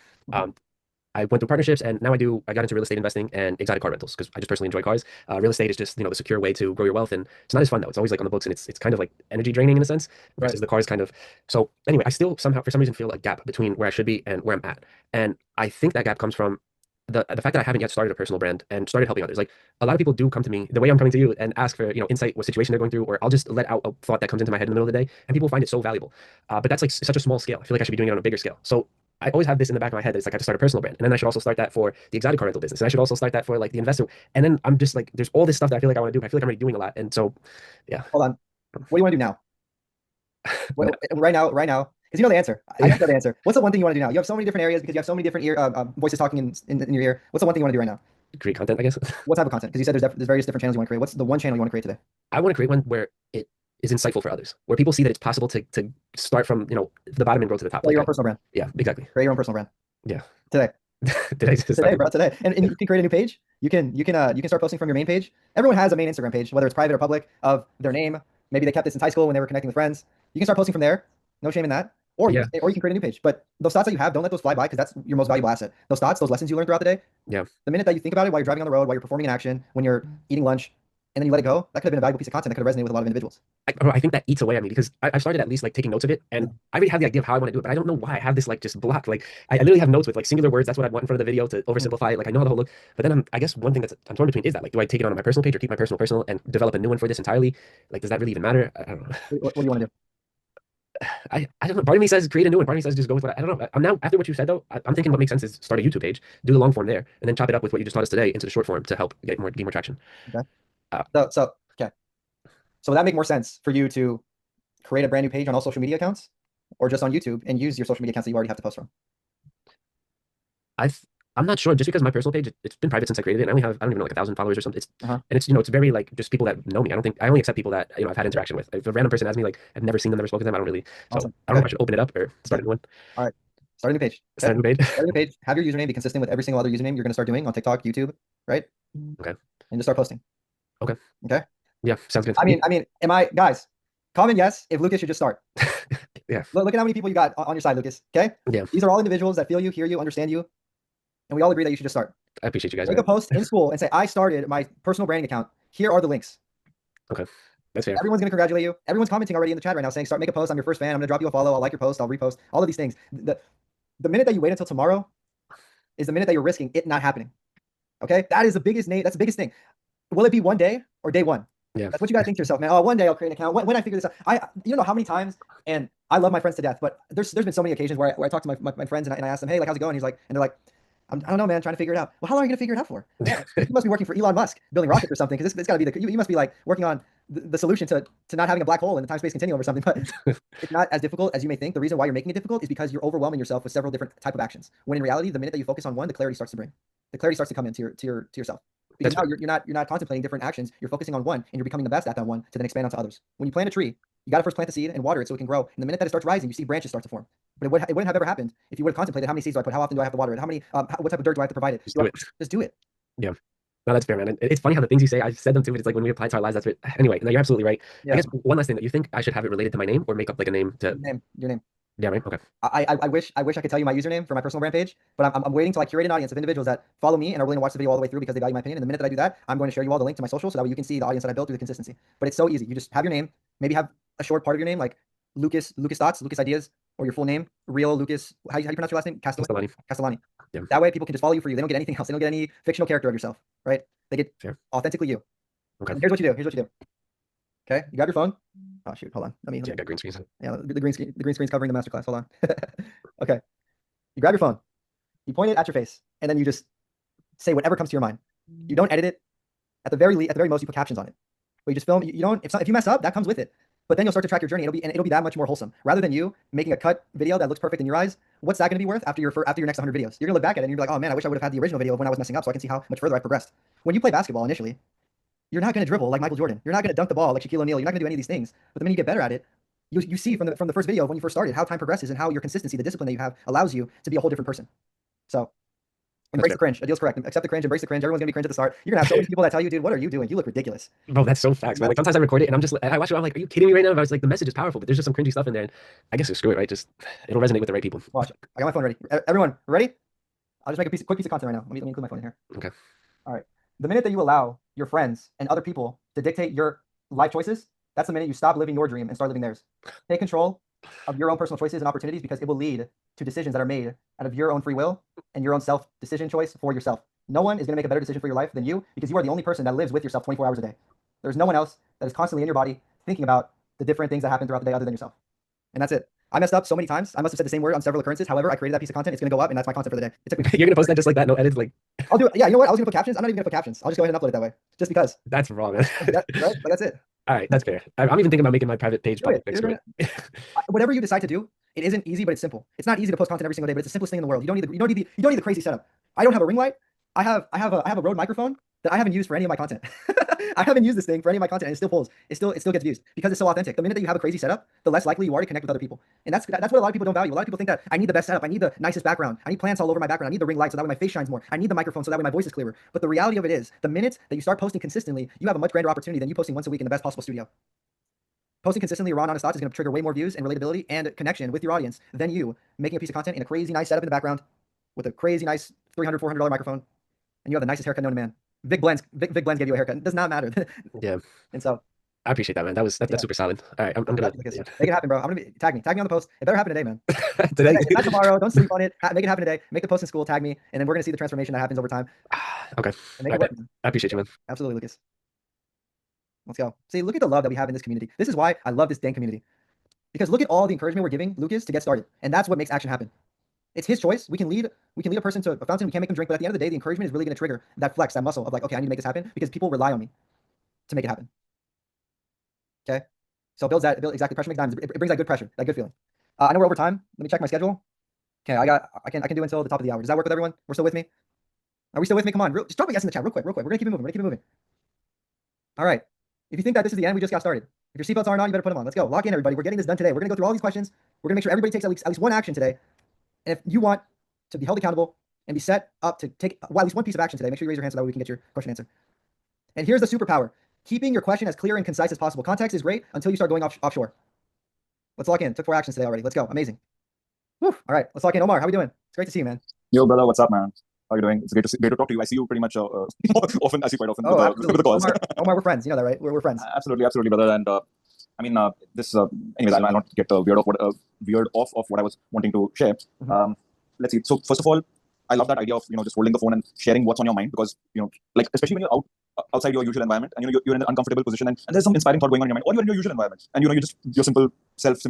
I went through partnerships, and now I got into real estate investing and exotic car rentals because I just personally enjoy cars. Real estate is just, the secure way to grow your wealth, and it's not as fun though. It's always like on the books, and it's kind of like energy draining in a sense, versus the cars kind of. So anyway, I still somehow for some reason feel a gap between where I should be and where I'm at, and I think that gap comes from the fact that I haven't yet started a personal brand and started helping others. Like a lot of people do come to me the way I'm coming to you and ask for insight, what situation they're going through, or I'll just let out a thought that comes into my head in the middle of the day, and people find it so valuable. But that's like such a small scale. I feel like I should be doing it on a bigger scale. So I always have this in the back of my head that it's like I have to start a personal brand, and then I should also start that for the exotic car rental business, and I should also start that for like the investor. And then I'm just like, there's all this stuff that I feel like I want to do, but I feel like I'm already doing a lot, and so yeah. Hold on. What do you want to do now? Right now, because you know the answer. I know the answer. What's the one thing you want to do now? You have so many different areas because you have so many different voices talking in your ear. What's the one thing you want to do right now? Create content, I guess. What type of content? Because you said there's various different channels you want to create. What's the one channel you want to create today? I want to create one where it is insightful for others, where people see that it's possible to start from the bottom and grow to the top. Like your own personal brand. Yeah, exactly. Create your own personal brand. Yeah. Today. Today, bro. Today. And you can create a new page. You can start posting from your main page. Everyone has a main Instagram page, whether it's private or public, of their name. Maybe they kept this in high school when they were connecting with friends. You can start posting from there. No shame in that. Or you can create a new page. But those thoughts that you have, don't let those fly by, because that's your most valuable asset. Those thoughts, those lessons you learn throughout the day. Yeah. The minute that you think about it while you're driving on the road, while you're performing an action, when you're eating lunch, and then you let it go, that could have been a valuable piece of content that could have resonated with a lot of individuals. I think that eats away at me because I've started at least like taking notes of it, and I already have the idea of how I want to do it, but I don't know why I have this like just block. Like I literally have notes with like singular words. That's what I want in front of the video to oversimplify it. Like I know how the whole look, but then I guess one thing I'm torn between is that like, do I take it on my personal page or keep my personal and develop a new one for this entirely? Like, does that really even matter? I don't know. What do you want to do? I don't know. Part of me says create a new one. Part of me says just go with what I don't know. I'm now, after what you said though, I'm thinking what makes sense is start a YouTube page, do the long form there, and then chop it up with what you just taught us today into the short form to help gain more traction. Okay. Okay. So would that make more sense for you to create a brand new page on all social media accounts, or just on YouTube and use your social media accounts that you already have to post from? I'm not sure, just because my personal page, it's been private since I created it. And I don't even know, like 1,000 followers or something. And it's, it's very like just people that know me. I only accept people that, I've had interaction with. If a random person has me, like I've never seen them, never spoken to them, I don't really, Awesome. I don't know if I should open it up or start a new one. All right. Start a new page. Start a new page. Start a new page. Have your username be consistent with every single other username you're going to start doing on TikTok, YouTube, right? Okay. And just start posting. Okay. Okay. Yeah, sounds good. I mean, guys, comment yes if Lucas should just start. Yeah. Look at how many people you got on your side, Lucas. Okay. Yeah. These are all individuals that feel you, hear you, understand you, and we all agree that you should just start. I appreciate you guys. Make a post in school and say, I started my personal branding account. Here are the links. Okay. That's fair. Everyone's going to congratulate you. Everyone's commenting already in the chat right now saying, make a post. I'm your first fan. I'm going to drop you a follow. I'll like your post. I'll repost. All of these things. The minute that you wait until tomorrow is the minute that you're risking it not happening. Okay. That is the biggest name. That's the biggest thing. Will it be one day or day one? Yeah. That's what you got to think to yourself, man. Oh, one day I'll create an account. When I figure this out, you know how many times, and I love my friends to death, but there's been so many occasions where I talk to my friends and I ask them, hey, like, how's it going? And they're like, I don't know, man, trying to figure it out. Well, how long are you going to figure it out for? Yeah, you must be working for Elon Musk, building rockets or something, because it's got to be you must be like working on the solution to not having a black hole in the time-space continuum or something. But it's not as difficult as you may think. The reason why you're making it difficult is because you're overwhelming yourself with several different type of actions. When in reality, the minute that you focus on one, the clarity starts to come into yourself. Because now you're not contemplating different actions. You're focusing on one, and you're becoming the best at that one to then expand onto others. When you plant a tree, you got to first plant the seed and water it so it can grow. And the minute that it starts rising, you see branches start to form. But it wouldn't have ever happened if you would have contemplated how many seeds do I put, how often do I have to water it, what type of dirt do I have to provide it. Just do it. Yeah. No, that's fair, man. And it's funny how the things you say, I've said them too, but it's like when we apply to our lives, that's what. Anyway, no, you're absolutely right. Yeah. I guess one last thing, that you think I should have it related to my name or make up like a name to your name. Yeah, right. Okay. I wish I could tell you my username for my personal brand page, but I'm waiting till I curate an audience of individuals that follow me and are willing to watch the video all the way through because they value my opinion. And the minute that I do that, I'm going to share you all the link to my social so that way you can see the audience that I built through the consistency. But it's so easy. You just have your name, maybe have a short part of your name like Lucas Thoughts, Lucas Ideas, or your full name, real Lucas. How you pronounce your last name? Castellani. Yeah. That way people can just follow you for you. They don't get anything else. They don't get any fictional character of yourself, right? They get authentically you. Okay. And here's what you do. Okay, you grab your phone. Oh shoot, hold on. Let me got green screens. Yeah, the green screen's covering the masterclass. Hold on. Okay. You grab your phone, you point it at your face, and then you just say whatever comes to your mind. You don't edit it. At the very most, you put captions on it. But you just film. You don't. If you mess up, that comes with it. But then you'll start to track your journey. It'll be that much more wholesome. Rather than you making a cut video that looks perfect in your eyes, what's that going to be worth after your next 100 videos? You're gonna look back at it and you're like, oh man, I wish I would have had the original video of when I was messing up, so I can see how much further I progressed. When you play basketball initially, you're not going to dribble like Michael Jordan. You're not going to dunk the ball like Shaquille O'Neal. You're not going to do any of these things. But the minute you get better at it, you see from the first video of when you first started how time progresses and how your consistency, the discipline that you have, allows you to be a whole different person. So embrace the cringe. Adil's correct. Accept the cringe. Embrace the cringe. Everyone's going to be cringe at the start. You're going to have so many people that tell you, dude, what are you doing? You look ridiculous. Bro, that's so facts, man. Like sometimes I record it and I watch it. I'm like, are you kidding me right now? I was like, the message is powerful, but there's just some cringy stuff in there. And I guess screw it, right? Just it'll resonate with the right people. Watch. I got my phone ready. Everyone, ready? I'll just make a quick piece of content right now. Let me include my phone in here. Okay. All right. The minute that you allow your friends and other people to dictate your life choices, that's the minute you stop living your dream and start living theirs. Take control of your own personal choices and opportunities because it will lead to decisions that are made out of your own free will and your own self-decision choice for yourself. No one is going to make a better decision for your life than you because you are the only person that lives with yourself 24 hours a day. There's no one else that is constantly in your body thinking about the different things that happen throughout the day other than yourself. And that's it. I messed up so many times. I must have said the same word on several occurrences. However, I created that piece of content. It's going to go up, and that's my content for the day. It took me. You're going to post that just like that, no edits? Like, I'll do it. Yeah, you know what? I was going to put captions. I'm not even going to put captions. I'll just go ahead and upload it that way, just because. That's wrong, man. Right? But that's it. All right, that's fair. I'm even thinking about making my private page public. Whatever you decide to do, it isn't easy, but it's simple. It's not easy to post content every single day, but it's the simplest thing in the world. You don't need the crazy setup. I don't have a ring light. I have a Rode microphone that I haven't used for any of my content. I haven't used this thing for any of my content, and it still pulls. It still gets views because it's so authentic. The minute that you have a crazy setup, the less likely you are to connect with other people. And that's what a lot of people don't value. A lot of people think that I need the best setup. I need the nicest background. I need plants all over my background. I need the ring light so that way my face shines more. I need the microphone so that way my voice is clearer. But the reality of it is, the minute that you start posting consistently, you have a much grander opportunity than you posting once a week in the best possible studio. Posting consistently raw and honest thoughts is going to trigger way more views and relatability and connection with your audience than you making a piece of content in a crazy nice setup in the background with a crazy nice $300, $400 microphone, and you have the nicest haircut known to man. Vic Blends gave you a haircut. It does not matter. Yeah. And so I appreciate that, man. That's yeah. super solid. All right, I'm gonna Make it happen, bro. I'm gonna tag me on the post. It better happen today, man. today. If not tomorrow, don't sleep on it. Make it happen today. Make the post in school, tag me, and then we're gonna see the transformation that happens over time. Okay. And make it work, man. I appreciate you, man. Absolutely, Lucas. Let's go. See, look at the love that we have in this community. This is why I love this dang community. Because look at all the encouragement we're giving Lucas to get started. And that's what makes action happen. It's his choice. We can lead a person to a fountain. We can't make them drink, but at the end of the day, the encouragement is really going to trigger that flex, that muscle of like, okay, I need to make this happen because people rely on me to make it happen. Okay. So it builds exactly pressure makes diamonds. It brings that good pressure, that good feeling. I know we're over time. Let me check my schedule. Okay, I can do until the top of the hour. Does that work with everyone? We're still with me? Are we still with me? Come on, just drop a yes in the chat real quick. We're gonna keep it moving. All right. If you think that this is the end, we just got started. If your seatbelts aren't on, you better put them on. Let's go. Lock in, everybody. We're getting this done today. We're gonna go through all these questions. We're gonna make sure everybody takes at least one action today. And if you want to be held accountable and be set up to take at least one piece of action today, make sure you raise your hand so that way we can get your question answered. And here's the superpower: keeping your question as clear and concise as possible. Context is great until you start going offshore. Let's lock in. Took 4 actions today already. Let's go. Amazing. Whew. All right, let's lock in. Omar, how we doing? It's great to see you, man. Yo, brother, what's up, man? How are you doing? It's great to talk to you. I see you pretty much often. I see quite often with the calls. Omar, we're friends. You know that, right? We're friends. Absolutely, brother. And I mean, anyways, I'll not get weird off of what I was wanting to share. Mm-hmm. Let's see. So first of all, I love that idea of just holding the phone and sharing what's on your mind, because like, especially when you're outside your usual environment and you're in an uncomfortable position, and there's some inspiring thought going on in your mind, or you're in your usual environment and you're just your simple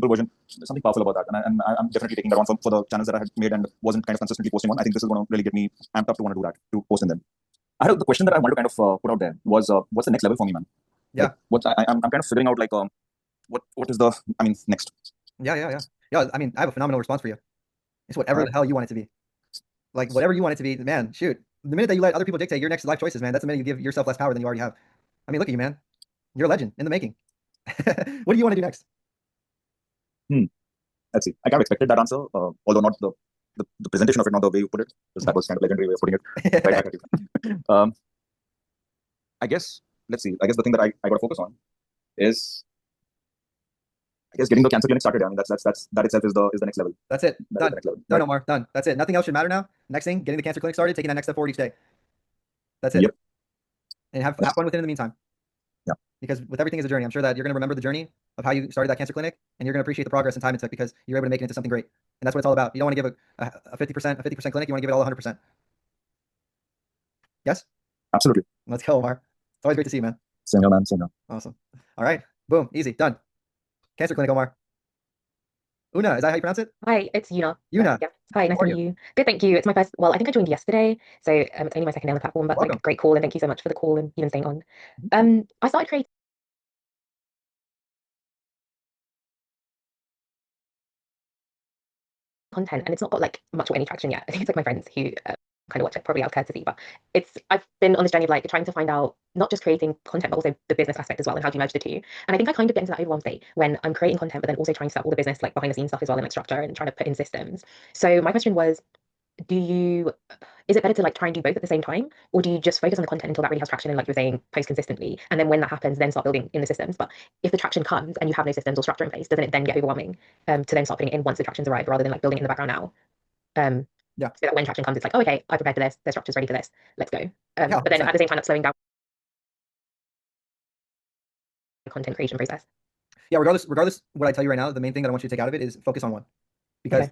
version. There's something powerful about that, and I'm definitely taking that on for the channels that I had made and wasn't kind of consistently posting on. I think this is going to really get me amped up to want to do that, to post in them. The question that I wanted to kind of put out there was, what's the next level for me, man? Yeah. Like, I'm kind of figuring out, like, what is the next? Yeah. I mean, I have a phenomenal response for you. It's whatever the hell you want it to be. Like, whatever you want it to be, man. Shoot, the minute that you let other people dictate your next life choices, man, that's the minute you give yourself less power than you already have. I mean, look at you, man. You're a legend in the making. What do you want to do next? Let's see. I kind of expected that answer, although not the presentation of it, not the way you put it, because that was kind of legendary way of putting it. Right back at you. I guess, let's see. I guess the thing that I got to focus on is, I guess, getting the cancer clinic started. I mean, that itself is the next level. That's it. Done. Level. Done, Omar. Done. That's it. Nothing else should matter now. Next thing, getting the cancer clinic started, taking that next step forward each day. That's it. Yep. And have fun with it in the meantime. Yeah. Because with everything is a journey. I'm sure that you're going to remember the journey of how you started that cancer clinic, and you're going to appreciate the progress and time it took because you're able to make it into something great. And that's what it's all about. You don't want to give a 50% clinic. You want to give it all 100%. Yes? Absolutely. Let's go, Omar. It's always great to see you, man. Same here, man. Same here. Awesome. All right. Boom. Easy. Done. Cancer clinic, Omar. Una, is that how you pronounce it? Hi, it's Una. Una. Yeah. Hi, nice to meet you. Good, thank you. It's my first, well, I think I joined yesterday, so it's only my second day on the platform, but Welcome. like, great call, and thank you so much for the call and even staying on. I started creating content, and it's not got like much or any traction yet. I think it's like my friends who kind of watch it probably out of courtesy, but I've been on this journey of like trying to find out not just creating content, but also the business aspect as well, and how do you merge the two. And I think I kind of get into that overwhelmed state when I'm creating content, but then also trying to set up all the business, like behind the scenes stuff as well, and like structure and trying to put in systems. So my question was, is it better to like try and do both at the same time, or do you just focus on the content until that really has traction and, like you're saying, post consistently, and then when that happens, then start building in the systems? But if the traction comes and you have no systems or structure in place, doesn't it then get overwhelming to then start putting it in once the traction's arrived, rather than like building it in the background now? Yeah. So that when traction comes, it's like, oh, okay, I prepared for this, the structure's ready for this, let's go. But then at the same time, that's slowing down the content creation process. Yeah, regardless what I tell you right now, the main thing that I want you to take out of it is focus on one. Because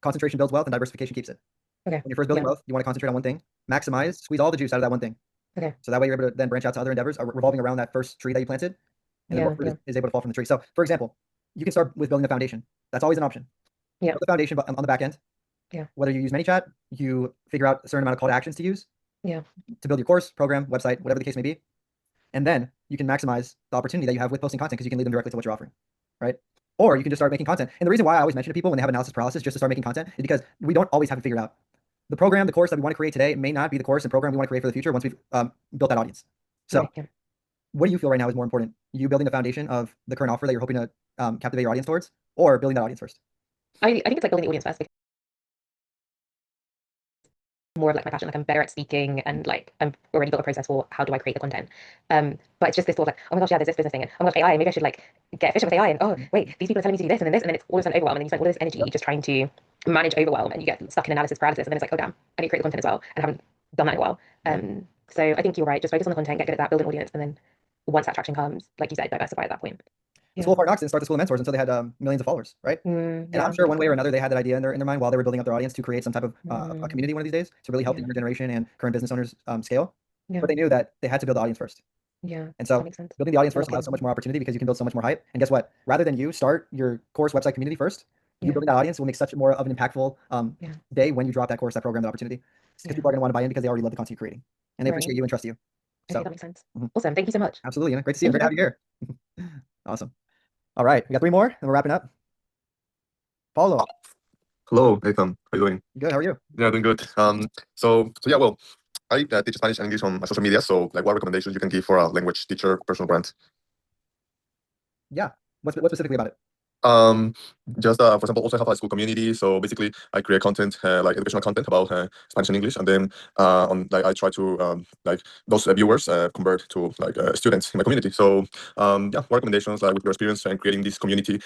concentration builds wealth and diversification keeps it. Okay. When you're first building wealth, you want to concentrate on one thing, maximize, squeeze all the juice out of that one thing. Okay. So that way you're able to then branch out to other endeavors revolving around that first tree that you planted, and then more fruit is able to fall from the tree. So, for example, you can start with building the foundation. That's always an option. Yeah. Build the foundation, but on the back end. Yeah. Whether you use ManyChat, you figure out a certain amount of call to actions to use. Yeah. To build your course, program, website, whatever the case may be. And then you can maximize the opportunity that you have with posting content because you can lead them directly to what you're offering, right? Or you can just start making content. And the reason why I always mention to people when they have analysis paralysis just to start making content is because we don't always have it figured out. The program, the course that we want to create today may not be the course and program we want to create for the future once we've built that audience. So what do you feel right now is more important? You building the foundation of the current offer that you're hoping to captivate your audience towards, or building that audience first? I think it's like building the audience first, because more of like my passion. Like I'm better at speaking, and like I'm already built a process for how do I create the content. But it's just this thought of like, oh my gosh, yeah, there's this business thing, and oh my gosh, AI, maybe I should like get efficient with AI, and oh wait, these people are telling me to do this and then this, and then it's all of a sudden overwhelm, and then you spend all this energy just trying to manage overwhelm, and you get stuck in analysis paralysis, and then it's like, oh damn, I need to create the content as well, and I haven't done that in a while. So I think you're right. Just focus on the content, get good at that, build an audience, and then once that traction comes, like you said, diversify at that point. The School of Hard Knocks didn't start the School of Mentors until they had millions of followers, right? And Yeah, I'm sure one way or another they had that idea in their mind while they were building up their audience to create some type of a community one of these days to really help the Yeah. younger generation and current business owners scale. Yeah. But they knew that they had to build the audience first. Yeah. And That so makes sense. building the audience They're first allows so looking. much more opportunity because you can build so much more hype. And guess what? Rather than you start your course website community first, you Yeah. building that audience will make such more of an impactful Yeah. day when you drop that course, that program, that opportunity. Because Yeah. people are going to want to buy in because they already love the content you're creating and they Right. appreciate you and trust you. Okay, So that makes sense. mhm. Awesome. Thank you so much. Absolutely, Anna. Great to see you. Thank Great to you. have you here. Awesome. All right, we got 3 more and we're wrapping up. Paulo, Hello, Athan. How are you doing? good. How are you? Yeah, doing good. So yeah, well, I teach Spanish and English on social media. So, like, what recommendations you can give for a language teacher personal brand? Yeah. What specifically about it? Just for example, also have a school community. So basically, I create content like educational content about Spanish and English, and then on like I try to like those viewers convert to like students in my community. So yeah, what recommendations like with your experience and creating this community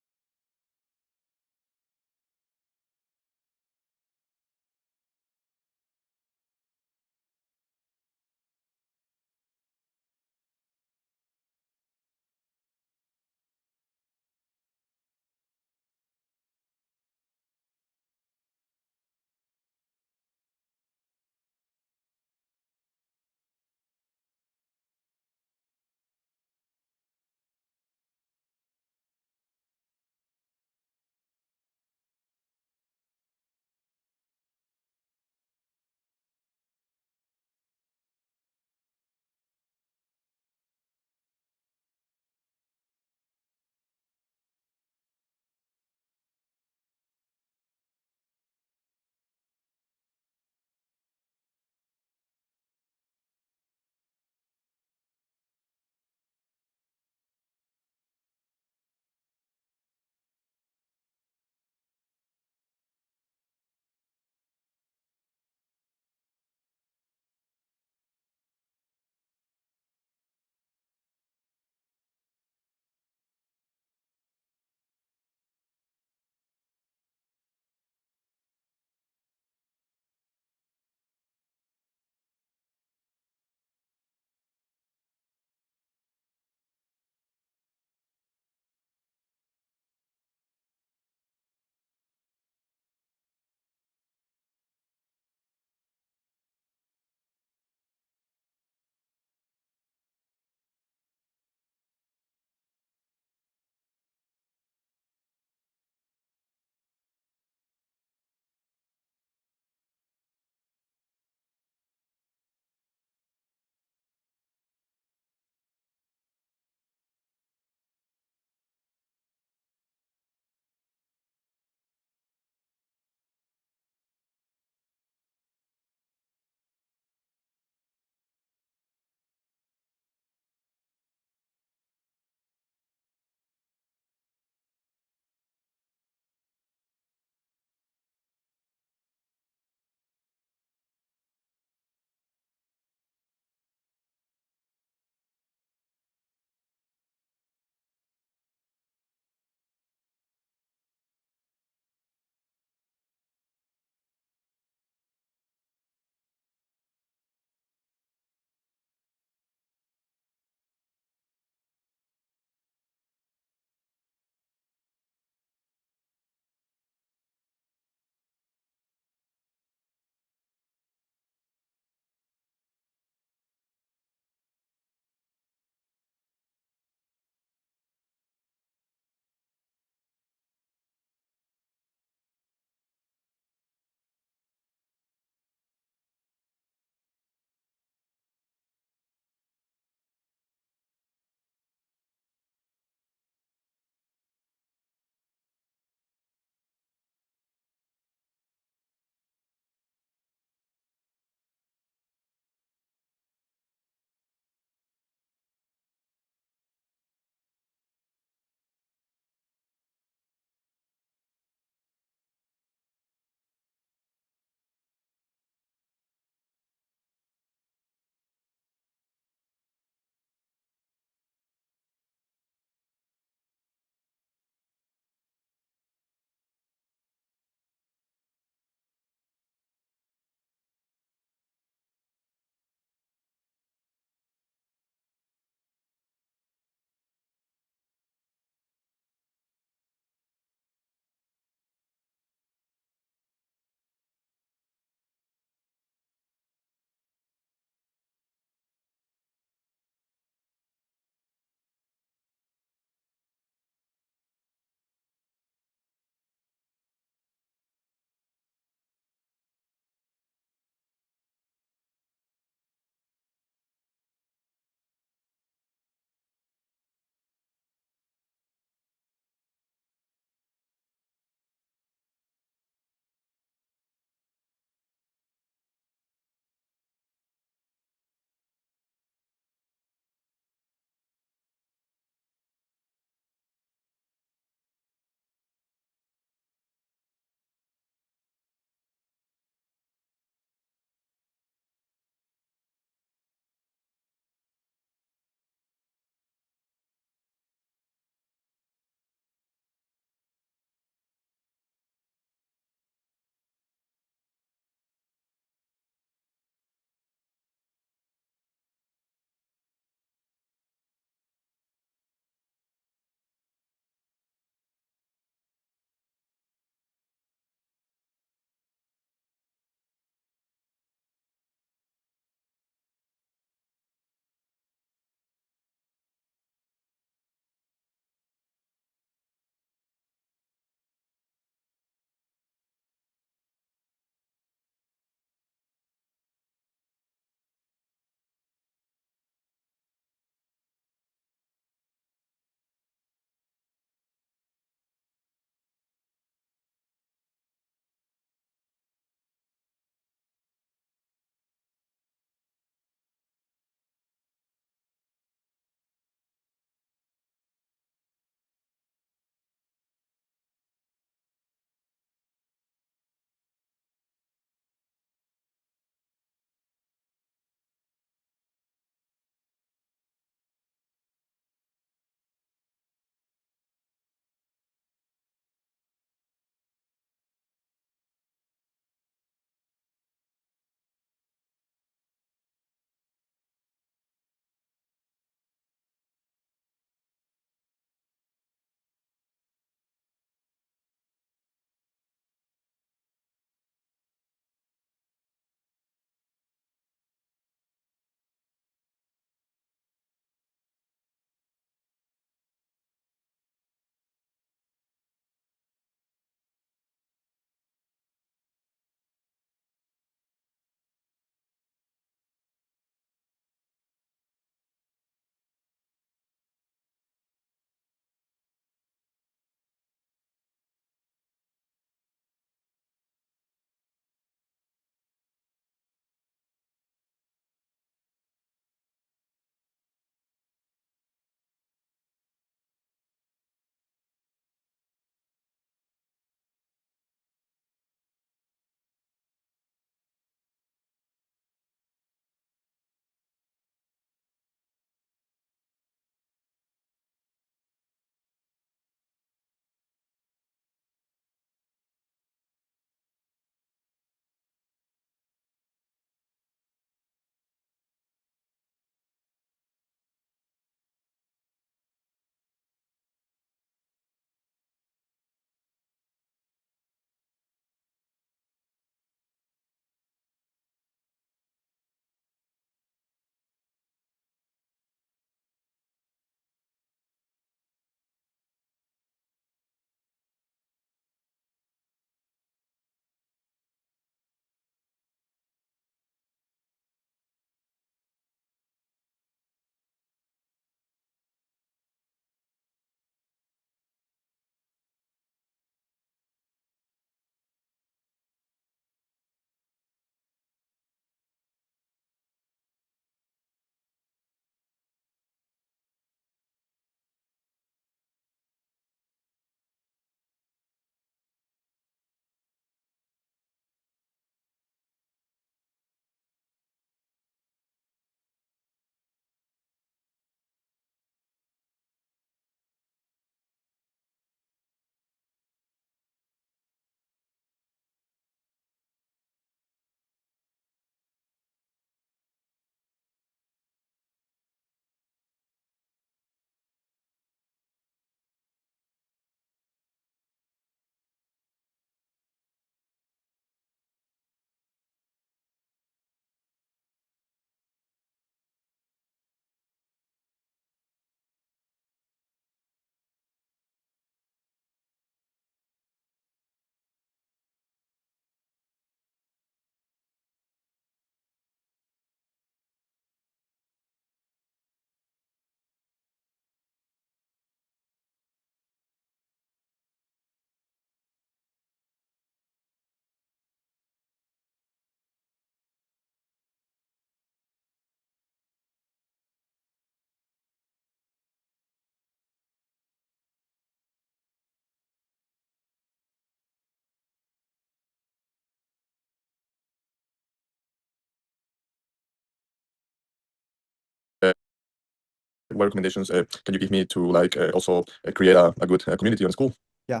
what recommendations can you give me to like also create a good community on school? Yeah,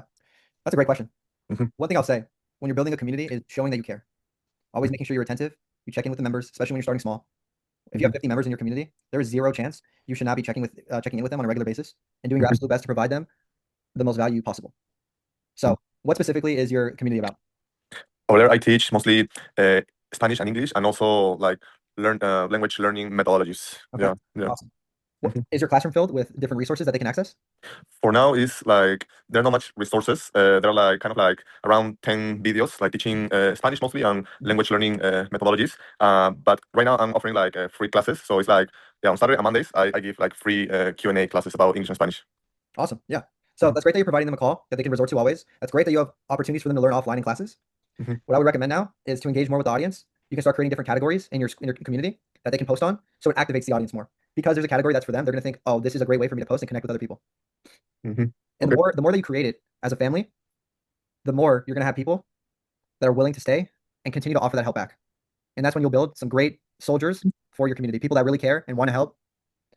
that's a great question. Mhm. One thing I'll say when you're building a community is showing that you care. Always making sure you're attentive. You check in with the members, especially when you're starting small. If you have 50 members in your community, there is zero chance you should not be checking in with them on a regular basis and doing your absolute best to provide them the most value possible. So, what specifically is your community about? Over there, I teach mostly Spanish and English, and also like language learning methodologies. Okay. Yeah. Awesome. Is your classroom filled with different resources that they can access? For now, it's like there are not much resources. There are like kind of like around 10 videos, like teaching Spanish mostly and language learning methodologies. But right now, I'm offering like free classes. So it's like on Saturday and Mondays, I give like free Q&A classes about English and Spanish. Awesome. Yeah. So that's great that you're providing them a call that they can resort to always. That's great that you have opportunities for them to learn offline in classes. What I would recommend now is to engage more with the audience. You can start creating different categories in your community that they can post on, so it activates the audience more. Because there's a category that's for them, they're going to think, oh, this is a great way for me to post and connect with other people. And the more that you create it as a family, the more you're going to have people that are willing to stay and continue to offer that help back. And that's when you'll build some great soldiers for your community, people that really care and want to help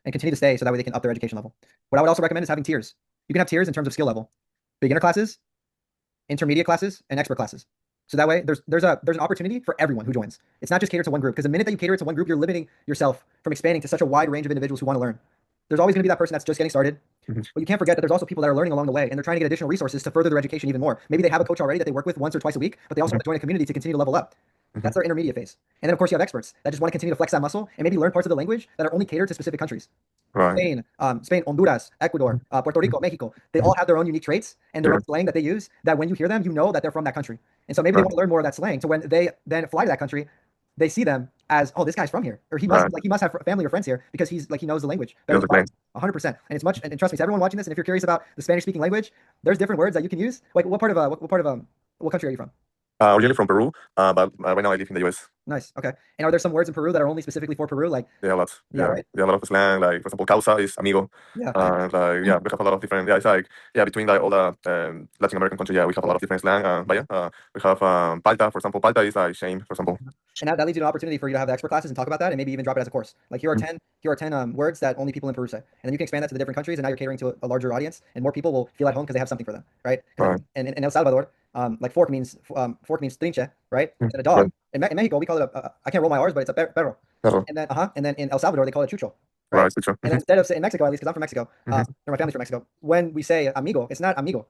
and continue to stay so that way they can up their education level. What I would also recommend is having tiers. You can have tiers in terms of skill level: beginner classes, intermediate classes, and expert classes. So that way there's an opportunity for everyone who joins. It's not just catered to one group, because the minute that you cater it to one group, you're limiting yourself from expanding to such a wide range of individuals who want to learn. There's always going to be that person that's just getting started. But you can't forget that there's also people that are learning along the way, and they're trying to get additional resources to further their education even more. Maybe they have a coach already that they work with once or twice a week, but they also want to join a community to continue to level up. That's their intermediate phase. And then, of course, you have experts that just want to continue to flex that muscle and maybe learn parts of the language that are only catered to specific countries. Right. Spain, Honduras, Ecuador, Puerto Rico, Mexico. They all have their own unique traits and their own slang that they use, that when you hear them, you know that they're from that country. And so maybe they want to learn more of that slang. So when they then fly to that country, they see them as, oh, this guy's from here, or he must have family or friends here, because he knows the language better than 100%. And it's much, and trust me, to everyone watching this, and if you're curious about the Spanish speaking language, there's different words that you can use. Like what country are you from? Originally from Peru, but right now I live in the US. Nice. Okay. And are there some words in Peru that are only specifically for Peru? Like Yeah, lots. Yeah, right. Yeah, a lot of slang. Like for example, causa is amigo. Yeah. Like we have a lot of different. Yeah, it's like between like all the Latin American countries. Yeah, we have a lot of different slang. But yeah, we have palta. For example, palta is like shame. For example. And that leads you to an opportunity for you to have the expert classes and talk about that, and maybe even drop it as a course. Like here are 10 words that only people in Peru say, and then you can expand that to the different countries, and now you're catering to a larger audience, and more people will feel at home because they have something for them, right? And in El Salvador, like fork means trinche, right? And a dog. In Mexico, we call it I can't roll my R's, but it's a perro. And then in El Salvador, they call it chucho. Right. Chucho. And instead of saying, in Mexico, at least because I'm from Mexico, or my family's from Mexico, when we say amigo, it's not amigo.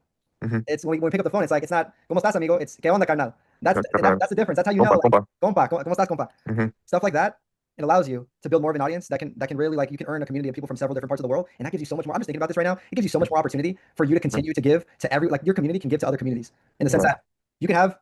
It's when we pick up the phone, it's like, it's not ¿Cómo estás, amigo? It's ¿Qué onda, carnal? That's the difference. That's how you know, like, compa, ¿cómo estás, compa? Stuff like that. It allows you to build more of an audience that can really, like, you can earn a community of people from several different parts of the world, and that gives you so much more. I'm just thinking about this right now. It gives you so much more opportunity for you to continue to give to your community can give to other communities, in the sense that you can have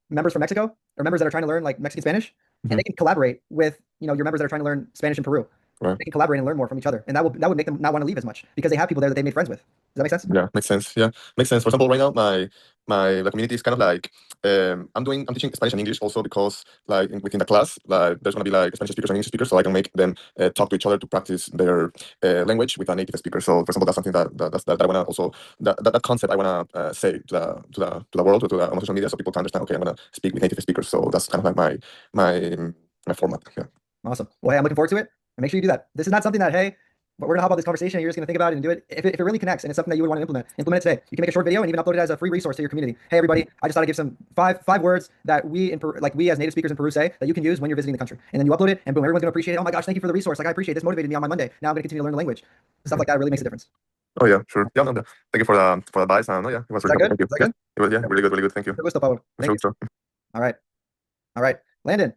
members from Mexico or members that are trying to learn like Mexican Spanish, and they can collaborate with your members that are trying to learn Spanish in Peru. They can collaborate and learn more from each other, and that would make them not want to leave as much because they have people there that they made friends with. Does that make sense? Yeah, makes sense. Yeah, makes sense. For example, right now the community is kind of like I'm teaching Spanish and English also, because like within the class, like there's gonna be like Spanish speakers and English speakers, so I can make them talk to each other to practice their language with a native speaker. So for example, that's something that I wanna also that concept I wanna say to the world, or to the on social media, so people can understand. Okay, I'm gonna speak with native speakers. So that's kind of like my format. Yeah. Awesome. Well, hey, I'm looking forward to it. And make sure you do that. This is not something that, hey, but we're gonna hop on this conversation and you're just gonna think about it and do it. If it really connects and it's something that you would want to implement it today. You can make a short video and even upload it as a free resource to your community. Hey, everybody, I just thought I'd give some five words that we in Peru, like we as native speakers in Peru say, that you can use when you're visiting the country. And then you upload it, and boom, everyone's gonna appreciate it. Oh my gosh, thank you for the resource. Like, I appreciate it. This motivated me on my Monday. Now I'm gonna continue to learn the language. Stuff like that really makes a difference. Oh yeah, sure. Yeah, no, thank you for the advice. No, yeah, it was really good. Thank you. It was, really good. Thank you. Thank you. All right, Landon.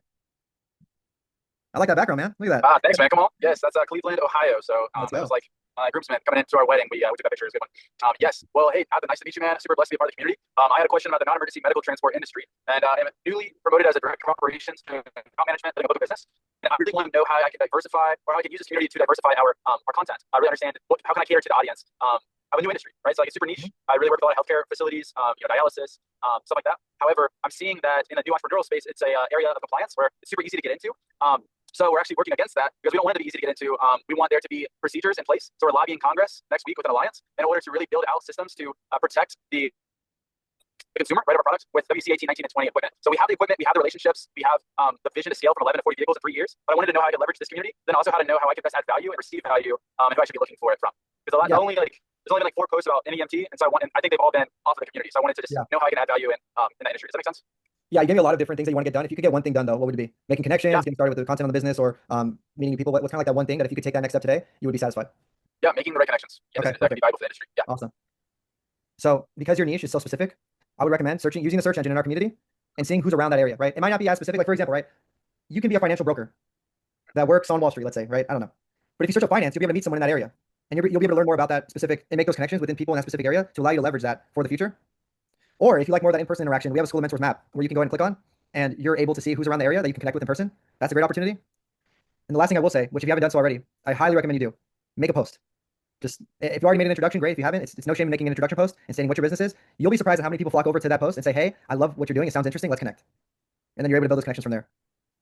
I like that background, man. Look at that. Thanks, man. Come on. Yes, that's Cleveland, Ohio. So that was like my groomsmen coming into our wedding. We took that picture. It was a good one. Yes. Well, hey, Athan, nice to meet you, man. Super blessed to be a part of the community. I had a question about the non-emergency medical transport industry, and I'm newly promoted as a director of operations to account management and a book of business. And I really want to know how I can diversify, or how I can use this community to diversify our content. I really understand how can I cater to the audience. I have a new industry, right? So like it's super niche. I really work with a lot of healthcare facilities, dialysis, stuff like that. However, I'm seeing that in the new entrepreneurial space, it's a area of compliance where it's super easy to get into. So we're actually working against that because we don't want it to be easy to get into. We want there to be procedures in place. So we're lobbying Congress next week with an alliance in order to really build out systems to protect the the consumer, right, of our products with WC 18, 19, and 20 equipment. So we have the equipment, we have the relationships, we have the vision to scale from 11 to 40 vehicles in 3 years. But I wanted to know how I could leverage this community, then also how to know how I could best add value and receive value, and who I should be looking for it from. Because there's only been like 4 posts about NEMT, and so I think they've all been off of the community. So I wanted to just know how I can add value in that industry. Does that make sense? Yeah, you gave me a lot of different things that you want to get done. If you could get one thing done, though, what would it be? Making connections, getting started with the content on the business, or meeting people. What's kind of like that one thing that if you could take that next step today, you would be satisfied? Yeah, making the right connections. Yeah, okay, that could be valuable for the industry. Yeah. Awesome. So because your niche is so specific, I would recommend using the search engine in our community and seeing who's around that area, right? It might not be as specific. Like, for example, right, you can be a financial broker that works on Wall Street, let's say, right? I don't know. But if you search up finance, you'll be able to meet someone in that area. And you'll be able to learn more about that specific and make those connections within people in that specific area to allow you to leverage that for the future. Or if you like more of that in-person interaction, we have a School of Mentors map where you can go ahead and click on, and you're able to see who's around the area that you can connect with in person. That's a great opportunity. And the last thing I will say, which if you haven't done so already, I highly recommend you do, make a post. Just, if you already made an introduction, great. If you haven't, it's no shame in making an introduction post and saying what your business is. You'll be surprised at how many people flock over to that post and say, hey, I love what you're doing. It sounds interesting. Let's connect. And then you're able to build those connections from there.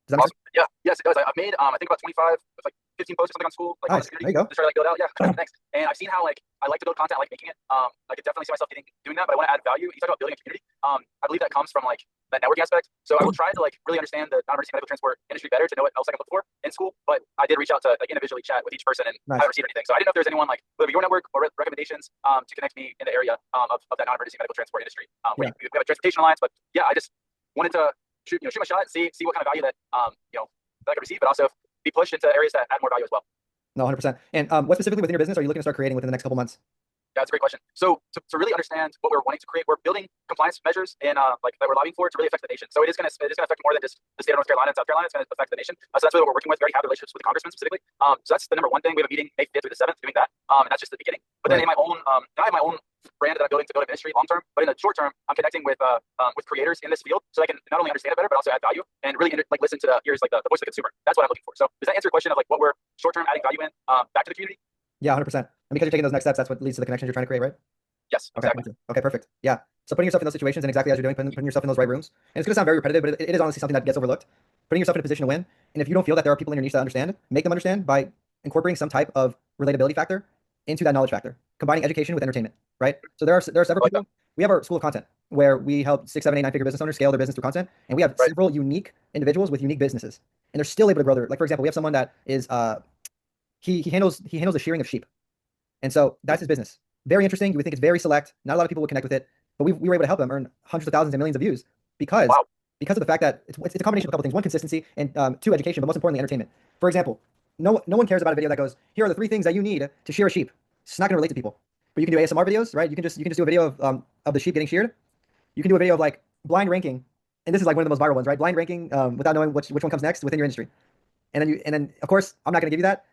Does that make sense? Yeah, yes, it does. I've made, I think about 25, like 15 posts or something on school, like nice. There you go. To try to like build out. Yeah, thanks. And I've seen how like I like to build content, I like making it. I could definitely see myself doing that, but I want to add value. You talk about building a community. I believe that comes from like that networking aspect. So I will try to like really understand the non-emergency medical transport industry better to know what else I can look for in school. But I did reach out to like individually chat with each person and I haven't received anything. So I didn't know if there's anyone like whether your network or recommendations to connect me in the area of that non-emergency medical transport industry. We have a transportation alliance, but yeah, I just wanted to shoot my shot and see what kind of value that that I could receive, but also be pushed into areas that add more value as well. No, 100%. And what specifically within your business are you looking to start creating within the next couple months? Yeah, that's a great question. So to really understand what we're wanting to create, we're building compliance measures in like that we're lobbying for to really affect the nation. So it is going to affect more than just the state of North Carolina and South Carolina. It's going to affect the nation. So that's really what we're working with. We already have relationships with the congressmen specifically. So that's the number one thing. We have a meeting May 5th through the 7th doing that. And that's just the beginning. But then in my own, I have my own brand that I'm building to build a ministry long term. But in the short term, I'm connecting with creators in this field so I can not only understand it better, but also add value and really like listen to the ears, like the voice of the consumer. That's what I'm looking for. So does that answer your question of like what we're short term adding value in back to the community? Yeah, 100%. And because you're taking those next steps, that's what leads to the connections you're trying to create, right? Yes, okay, exactly. Okay, perfect. Yeah. So putting yourself in those situations and exactly as you're doing, putting yourself in those right rooms. And it's going to sound very repetitive, but it is honestly something that gets overlooked. Putting yourself in a position to win. And if you don't feel that there are people in your niche that understand, make them understand by incorporating some type of relatability factor into that knowledge factor, combining education with entertainment, right? So there are several people. We have our School of Content where we help 6, 7, 8, 9-figure business owners scale their business through content. And we have several unique individuals with unique businesses. And they're still able to grow their, like, for example, we have someone that is, he handles the shearing of sheep. And so that's his business. Very interesting. You would think it's very select. Not a lot of people would connect with it, but we were able to help them earn hundreds of thousands and millions of views because of the fact that it's a combination of a couple things. One, consistency, and 2, education, but most importantly, entertainment. For example, no one cares about a video that goes, here are the 3 things that you need to shear a sheep. It's not going to relate to people. But you can do ASMR videos, right? You can just do a video of the sheep getting sheared. You can do a video of like blind ranking, and this is like one of the most viral ones, right? Blind ranking without knowing which one comes next within your industry. And then of course I'm not going to give you that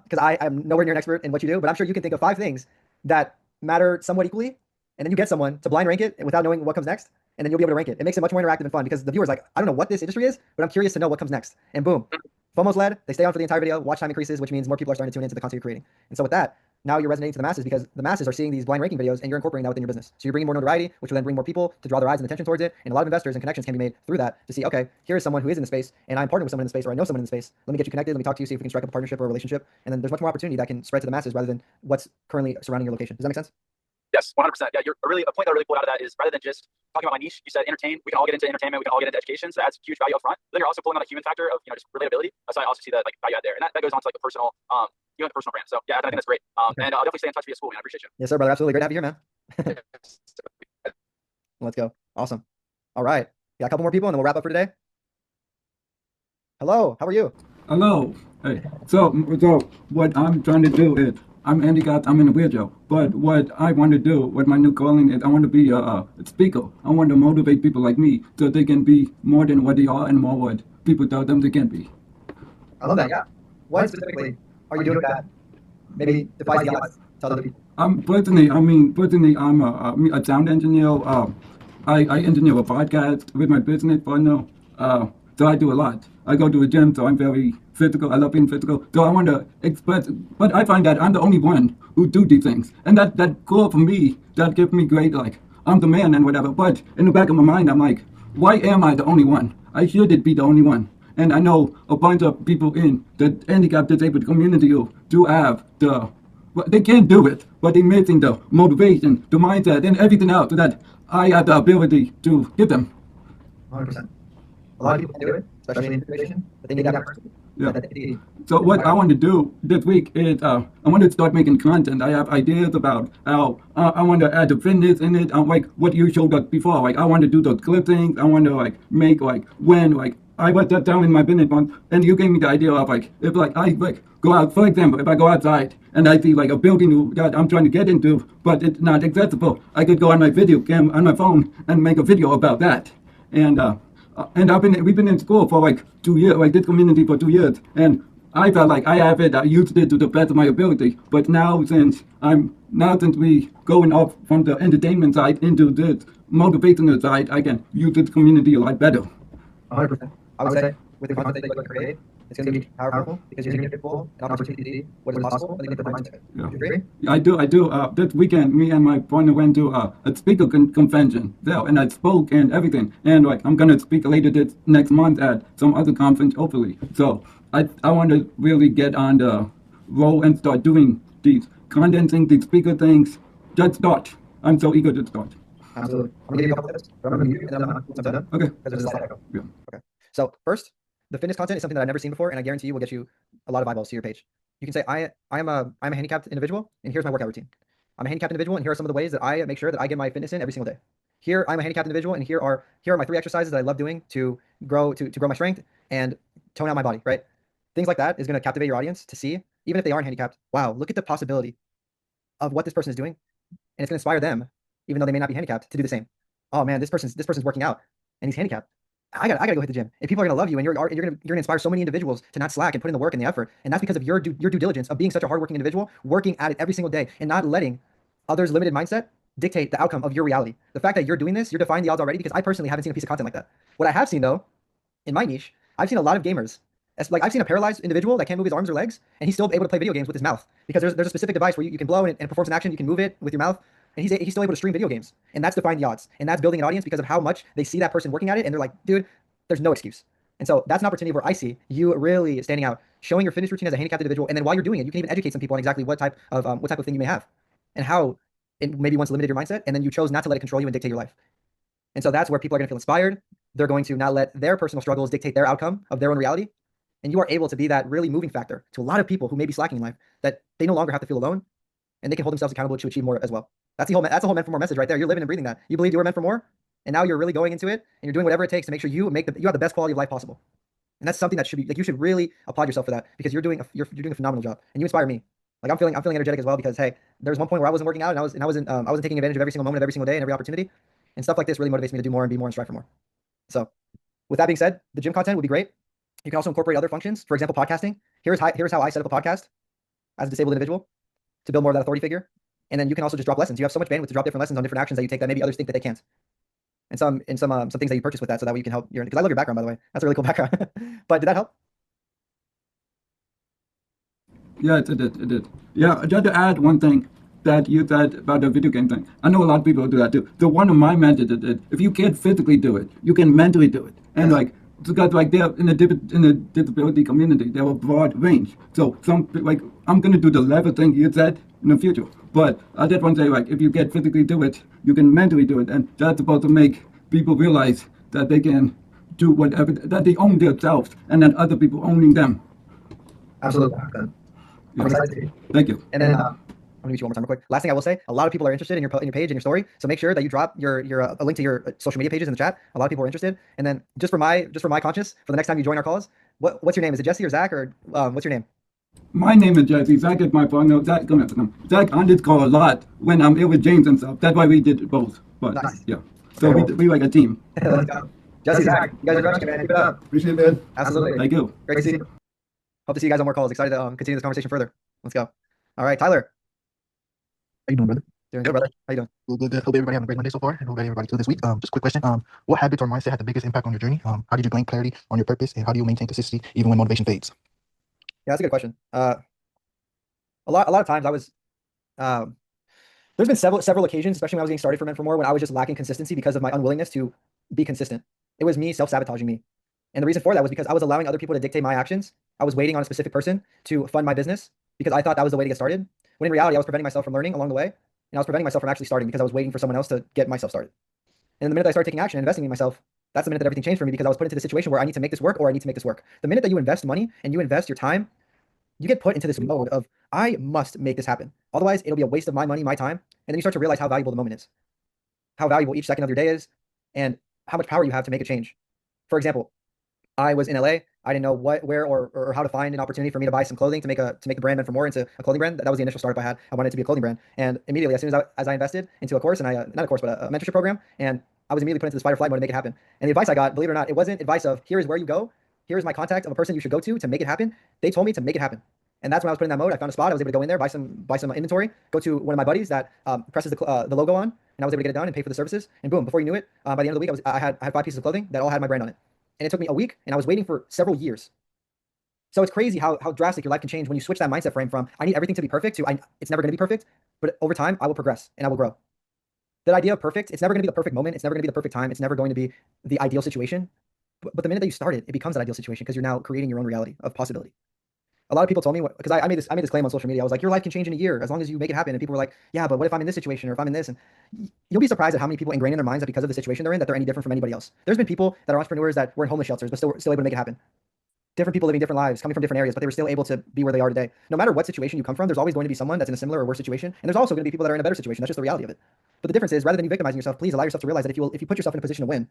because I'm nowhere near an expert in what you do, but I'm sure you can think of 5 things that matter somewhat equally, and then you get someone to blind rank it without knowing what comes next, and then you'll be able to rank it. It makes it much more interactive and fun because the viewer's like, I don't know what this industry is, but I'm curious to know what comes next. And boom, FOMO's led, they stay on for the entire video, watch time increases, which means more people are starting to tune into the content you're creating. And so with that, now you're resonating to the masses because the masses are seeing these blind ranking videos and you're incorporating that within your business. So you're bringing more notoriety, which will then bring more people to draw their eyes and attention towards it. And a lot of investors and connections can be made through that to see, okay, here's someone who is in the space and I'm partnered with someone in the space or I know someone in the space. Let me get you connected. Let me talk to you, see if we can strike up a partnership or a relationship. And then there's much more opportunity that can spread to the masses rather than what's currently surrounding your location. Does that make sense? Yes, 100%. Yeah, you're really a point that I really pulled out of that is rather than just talking about my niche, you said entertain. We can all get into entertainment. We can all get into education. So that adds huge value up front. But then you're also pulling on a human factor of just relatability. So I also see that like value add there, and that goes on to like the personal, the personal brand. So yeah, I think that's great. And I'll definitely stay in touch via school, man. I appreciate you. Yes, sir, brother. Absolutely great to have you here, man. Let's go. Awesome. All right, got a couple more people, and then we'll wrap up for today. Hello, how are you? Hello. Hey. So what I'm trying to do is I'm handicapped. I'm in a wheelchair. But what I want to do, what my new calling is, I want to be a speaker. I want to motivate people like me so they can be more than what they are and more what people tell them they can be. I love that. Yeah. What specifically are you doing that maybe defies the odds to other people? Personally, I'm a sound engineer. I engineer a podcast with my business partner. So I do a lot. I go to a gym, so I'm very physical. I love being physical. So I want to express, but I find that I'm the only one who do these things. And that goal for me, that gives me great, like, I'm the man and whatever. But in the back of my mind, I'm like, why am I the only one? I shouldn't be the only one. And I know a bunch of people in the handicapped disabled community who do have the they can do it, but they're missing the motivation, the mindset, and everything else that I have the ability to give them. 100%. A lot of people can do it, especially in integration, but they need that person. Yeah. So what I want to do this week is I want to start making content. I have ideas about how I want to add the fitness in it. Like what you showed us before. Like I want to do those clip things. I want to like make like when like I wrote that down in my business one, and you gave me the idea of like if like I like go out, for example, if I go outside and I see like a building that I'm trying to get into, but it's not accessible, I could go on my video cam on my phone and make a video about that. And we've been in school for like 2 years, like this community for 2 years, and I felt like I have it. I used it to the best of my ability. But now since we going off from the entertainment side into this motivational side, I can use this community a lot better. 100%. I would say with the content that you're going to create, it's going to be powerful because you're going to give people an opportunity to see what is possible and they get their mindset. Yeah. Would you agree? I do. This weekend, me and my partner went to a speaker convention there, and I spoke and everything. And like, I'm gonna speak later this next month at some other conference, hopefully. So I want to really get on the roll and start doing these condensing, these speaker things. Just start. I'm so eager to start. Absolutely. I'm gonna give you a couple tips. I'm gonna mute you, and then once I'm done. Okay. Because there's a slide echo. Yeah. Okay. So first, the fitness content is something that I've never seen before, and I guarantee you will get you a lot of eyeballs to your page. You can say, I'm a handicapped individual, and here's my workout routine. I'm a handicapped individual, and here are some of the ways that I make sure that I get my fitness in every single day. Here, I'm a handicapped individual, and here are my 3 exercises that I love doing to grow my strength and tone out my body. Right? Things like that is going to captivate your audience to see, even if they aren't handicapped. Wow, look at the possibility of what this person is doing, and it's going to inspire them, even though they may not be handicapped, to do the same. Oh man, this person's working out, and he's handicapped. I gotta go hit the gym. And people are gonna love you, and you're gonna inspire so many individuals to not slack and put in the work and the effort. And that's because of your due diligence of being such a hardworking individual, working at it every single day, and not letting others' limited mindset dictate the outcome of your reality. The fact that you're doing this, you're defying the odds already. Because I personally haven't seen a piece of content like that. What I have seen though, in my niche, I've seen a lot of gamers. Like I've seen a paralyzed individual that can't move his arms or legs, and he's still able to play video games with his mouth because there's a specific device where you can blow and it performs an action. You can move it with your mouth. And he's still able to stream video games. And that's defying the odds. And that's building an audience because of how much they see that person working at it. And they're like, dude, there's no excuse. And so that's an opportunity where I see you really standing out, showing your fitness routine as a handicapped individual. And then while you're doing it, you can even educate some people on exactly what type of thing you may have and how it maybe once limited your mindset. And then you chose not to let it control you and dictate your life. And so that's where people are going to feel inspired. They're going to not let their personal struggles dictate their outcome of their own reality. And you are able to be that really moving factor to a lot of people who may be slacking in life, that they no longer have to feel alone and they can hold themselves accountable to achieve more as well. That's the whole meant for more message right there. You're living and breathing that. You believed you were meant for more, and now you're really going into it, and you're doing whatever it takes to make sure you have the best quality of life possible. And that's something that should be like, you should really applaud yourself for that, because you're doing a phenomenal job, and you inspire me. Like I'm feeling energetic as well, because hey, there's one point where I wasn't working out, and I wasn't taking advantage of every single moment of every single day and every opportunity, and stuff like this really motivates me to do more and be more and strive for more. So, with that being said, the gym content would be great. You can also incorporate other functions. For example, podcasting. Here's how I set up a podcast as a disabled individual to build more of that authority figure. And then you can also just drop lessons. You have so much bandwidth to drop different lessons on different actions that you take that maybe others think that they can't. And some things that you purchase with that, so that way you can help because I love your background, by the way. That's a really cool background. But did that help? Yeah, it did. Yeah, just to add one thing that you said about the video game thing. I know a lot of people do that too. The one of my mentors did. If you can't physically do it, you can mentally do it. And like, because like they're in the disability community, they have a broad range. So I'm gonna do the level thing you said in the future. But I just want to say, like, if you can physically do it, you can mentally do it, and that's supposed to make people realize that they can do whatever, that they own themselves, and that other people owning them. Absolutely. Yeah. Thank you. And then I'm gonna meet you one more time real quick. Last thing I will say, a lot of people are interested in your page and your story. So make sure that you drop a link to your social media pages in the chat. A lot of people are interested. And then just for my conscience, for the next time you join our calls, what's your name? Is it Jesse or Zach, or what's your name? My name is Jesse. Zach is my partner. Zach on this call a lot when I'm here with James and stuff. That's why we did it both. But nice. Yeah. So we like a team. Let's go. Jesse, Zach, you guys are crushing, man. Keep it up. Appreciate it, man. Absolutely. Thank you. Great to see you. Hope to see you guys on more calls. Excited to continue this conversation further. Let's go. All right, Tyler. How you doing, brother? Doing good, brother. How you doing? Good. Hope everybody having a great Monday so far, and hope everybody too this week. Just a quick question. What habits or mindset had the biggest impact on your journey? How did you gain clarity on your purpose, and how do you maintain consistency even when motivation fades? Yeah, that's a good question. A lot of times I was, there's been several occasions, especially when I was getting started for Men for More, when I was just lacking consistency because of my unwillingness to be consistent. It was me self-sabotaging me. And the reason for that was because I was allowing other people to dictate my actions. I was waiting on a specific person to fund my business because I thought that was the way to get started. when in reality I was preventing myself from learning along the way, and I was preventing myself from actually starting because I was waiting for someone else to get myself started. And the minute I started taking action and investing in myself, that's the minute that everything changed for me because I was put into the situation where I need to make this work or I need to make this work. The minute that you invest money and you invest your time, you get put into this mode of I must make this happen. Otherwise, it'll be a waste of my money, my time, and then you start to realize how valuable the moment is, how valuable each second of your day is, and how much power you have to make a change. For example, I was in LA. I didn't know where, or how to find an opportunity for me to buy some clothing to make the brand Meant for More into a clothing brand. That was the initial startup I had. I wanted it to be a clothing brand, and immediately, as soon as I invested into a course and not a course, but a mentorship program, and I was immediately put into this fight or flight mode to make it happen. And the advice I got, believe it or not, it wasn't advice of here is where you go, here is my contact of a person you should go to make it happen. They told me to make it happen. And that's when I was put in that mode. I found a spot. I was able to go in there, buy some inventory, go to one of my buddies that presses the logo on, and I was able to get it done and pay for the services. And boom, before you knew it, by the end of the week, I had 5 pieces of clothing that all had my brand on it. And it took me a week, and I was waiting for several years. So it's crazy how drastic your life can change when you switch that mindset frame from I need everything to be perfect to it's never going to be perfect, but over time I will progress and I will grow. That idea of perfect, it's never going to be the perfect moment. It's never going to be the perfect time. It's never going to be the ideal situation. But the minute that you start it, it becomes an ideal situation because you're now creating your own reality of possibility. A lot of people told me, because I made this claim on social media. I was like, your life can change in a year as long as you make it happen. And people were like, yeah, but what if I'm in this situation or if I'm in this? And you'll be surprised at how many people ingrain in their minds that because of the situation they're in, that they're any different from anybody else. There's been people that are entrepreneurs that were in homeless shelters, but still able to make it happen. Different people living different lives, coming from different areas, but they were still able to be where they are today. No matter what situation you come from, there's always going to be someone that's in a similar or worse situation. And there's also going to be people that are in a better situation. That's just the reality of it. But the difference is, rather than you victimizing yourself, please allow yourself to realize that if you put yourself in a position to win,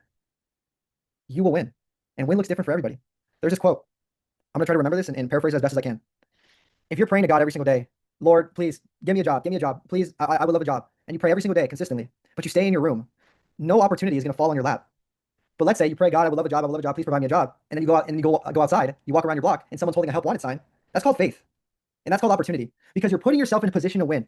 you will win. And win looks different for everybody. There's this quote. I'm going to try to remember this and paraphrase it as best as I can. If you're praying to God every single day, Lord, please give me a job, please, I would love a job. And you pray every single day consistently, but you stay in your room, no opportunity is going to fall on your lap. But let's say you pray, God, I would love a job, please provide me a job. And then you go out and you go outside, you walk around your block, and someone's holding a help wanted sign. That's called faith. And that's called opportunity because you're putting yourself in a position to win.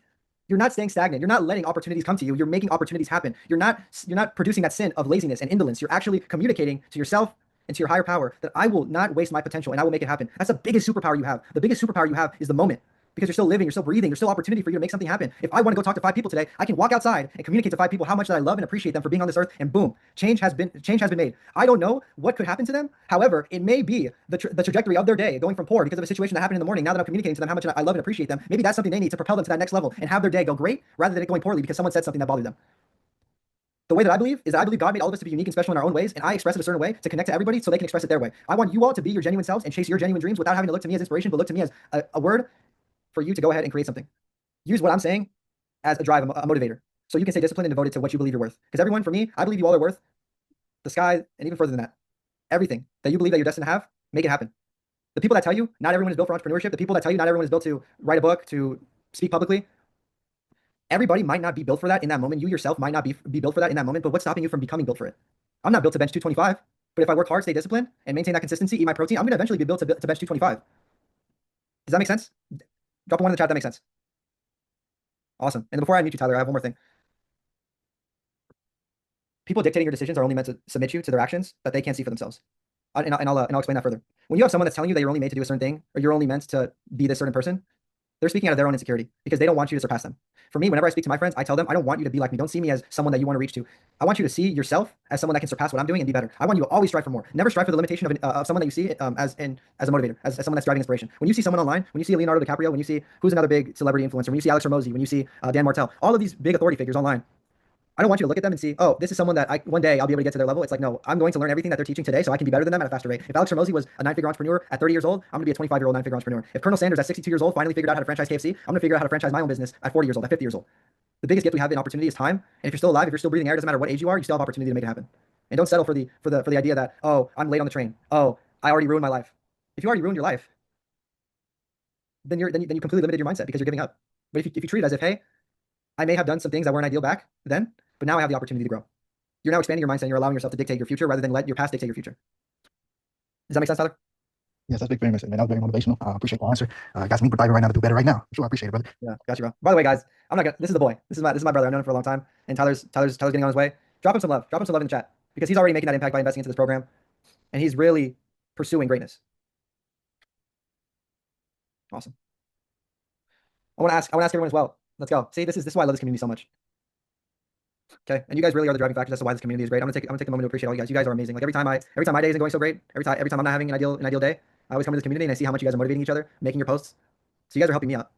You're not staying stagnant. You're not letting opportunities come to you. You're making opportunities happen. You're not producing that sin of laziness and indolence. You're actually communicating to yourself and to your higher power that I will not waste my potential and I will make it happen. That's the biggest superpower you have. The biggest superpower you have is the moment. Because you're still living, you're still breathing, there's still opportunity for you to make something happen. If I want to go talk to 5 people today, I can walk outside and communicate to 5 people how much that I love and appreciate them for being on this earth, and boom, change has been made. I don't know what could happen to them. However, it may be the trajectory of their day going from poor because of a situation that happened in the morning. Now that I'm communicating to them how much I love and appreciate them, maybe that's something they need to propel them to that next level and have their day go great rather than it going poorly because someone said something that bothered them. The way that I believe is that I believe God made all of us to be unique and special in our own ways, and I express it a certain way to connect to everybody so they can express it their way. I want you all to be your genuine selves and chase your genuine dreams without having to look to me as inspiration, but look to me as a word for you to go ahead and create something. Use what I'm saying as a drive, a motivator. So you can stay disciplined and devoted to what you believe you're worth. Because everyone, for me, I believe you all are worth the sky and even further than that. Everything that you believe that you're destined to have, make it happen. The people that tell you not everyone is built for entrepreneurship, the people that tell you not everyone is built to write a book, to speak publicly, everybody might not be built for that in that moment. You yourself might not be built for that in that moment, but what's stopping you from becoming built for it? I'm not built to bench 225, but if I work hard, stay disciplined, and maintain that consistency, eat my protein, I'm going to eventually be built to bench 225. Does that make sense? Drop a 1 in the chat if that makes sense. Awesome. And before I meet you, Tyler, I have one more thing. People dictating your decisions are only meant to submit you to their actions that they can't see for themselves. And I'll explain that further. When you have someone that's telling you that you're only made to do a certain thing, or you're only meant to be this certain person, they're speaking out of their own insecurity because they don't want you to surpass them. For me, whenever I speak to my friends, I tell them, I don't want you to be like me. Don't see me as someone that you want to reach to. I want you to see yourself as someone that can surpass what I'm doing and be better. I want you to always strive for more. Never strive for the limitation of someone that you see as a motivator, as someone that's driving inspiration. When you see someone online, when you see Leonardo DiCaprio, when you see who's another big celebrity influencer, when you see Alex Hormozy, when you see Dan Martell, all of these big authority figures online, I don't want you to look at them and see, oh, this is someone that one day I'll be able to get to their level. It's like, no, I'm going to learn everything that they're teaching today so I can be better than them at a faster rate. If Alex Hormozy was a 9-figure entrepreneur at 30 years old, I'm going to be a 25-year-old 9-figure entrepreneur. If Colonel Sanders at 62 years old finally figured out how to franchise KFC, I'm going to figure out how to franchise my own business at 40 years old, at 50 years old. The biggest gift we have in opportunity is time. And if you're still alive, if you're still breathing air, it doesn't matter what age you are, you still have opportunity to make it happen. And don't settle for the idea that, oh, I'm late on the train. Oh, I already ruined my life. If you already ruined your life, then you completely limited your mindset because you're giving up. But if you treat it as if, hey, I may have done some things that weren't ideal back then, but now I have the opportunity to grow. You're now expanding your mindset and you're allowing yourself to dictate your future rather than let your past dictate your future. Does that make sense, Tyler? Yes, that's big, very much, man. That was very motivational. I appreciate the answer. Got some ink right now to do better right now. Sure, I appreciate it, brother. Yeah, got you, bro. By the way, guys, I'm not gonna. This is the boy. This is my brother. I've known him for a long time, and Tyler's getting on his way. Drop him some love. Drop him some love in the chat because he's already making that impact by investing into this program, and he's really pursuing greatness. Awesome. I want to ask everyone as well. Let's go. See, this is why I love this community so much. Okay, and you guys really are the driving factors as to why this community is great. I'm gonna take the moment to appreciate all you guys. You guys are amazing. Like every time my day isn't going so great, every time I'm not having an ideal day, I always come to this community and I see how much you guys are motivating each other, making your posts. So you guys are helping me out.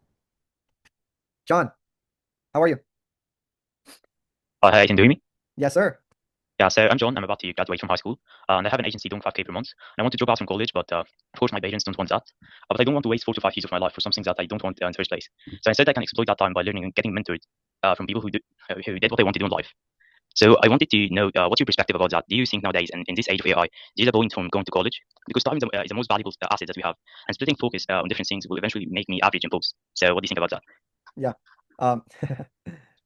John, how are you? Hey, can you hear me? Yes, sir. Yeah, so I'm John. I'm about to graduate from high school, and I have an agency doing 5K per month. And I want to drop out from college, but of course my parents don't want that. But I don't want to waste 4 to 5 years of my life for something that I don't want in the first place. So instead, I can exploit that time by learning and getting mentored from people who did what they want to do in life. So I wanted to know what's your perspective about that? Do you think nowadays, in this age of AI, there is a point from going to college? Because time is the most valuable asset that we have, and splitting focus on different things will eventually make me average in both. So what do you think about that? Yeah. Um,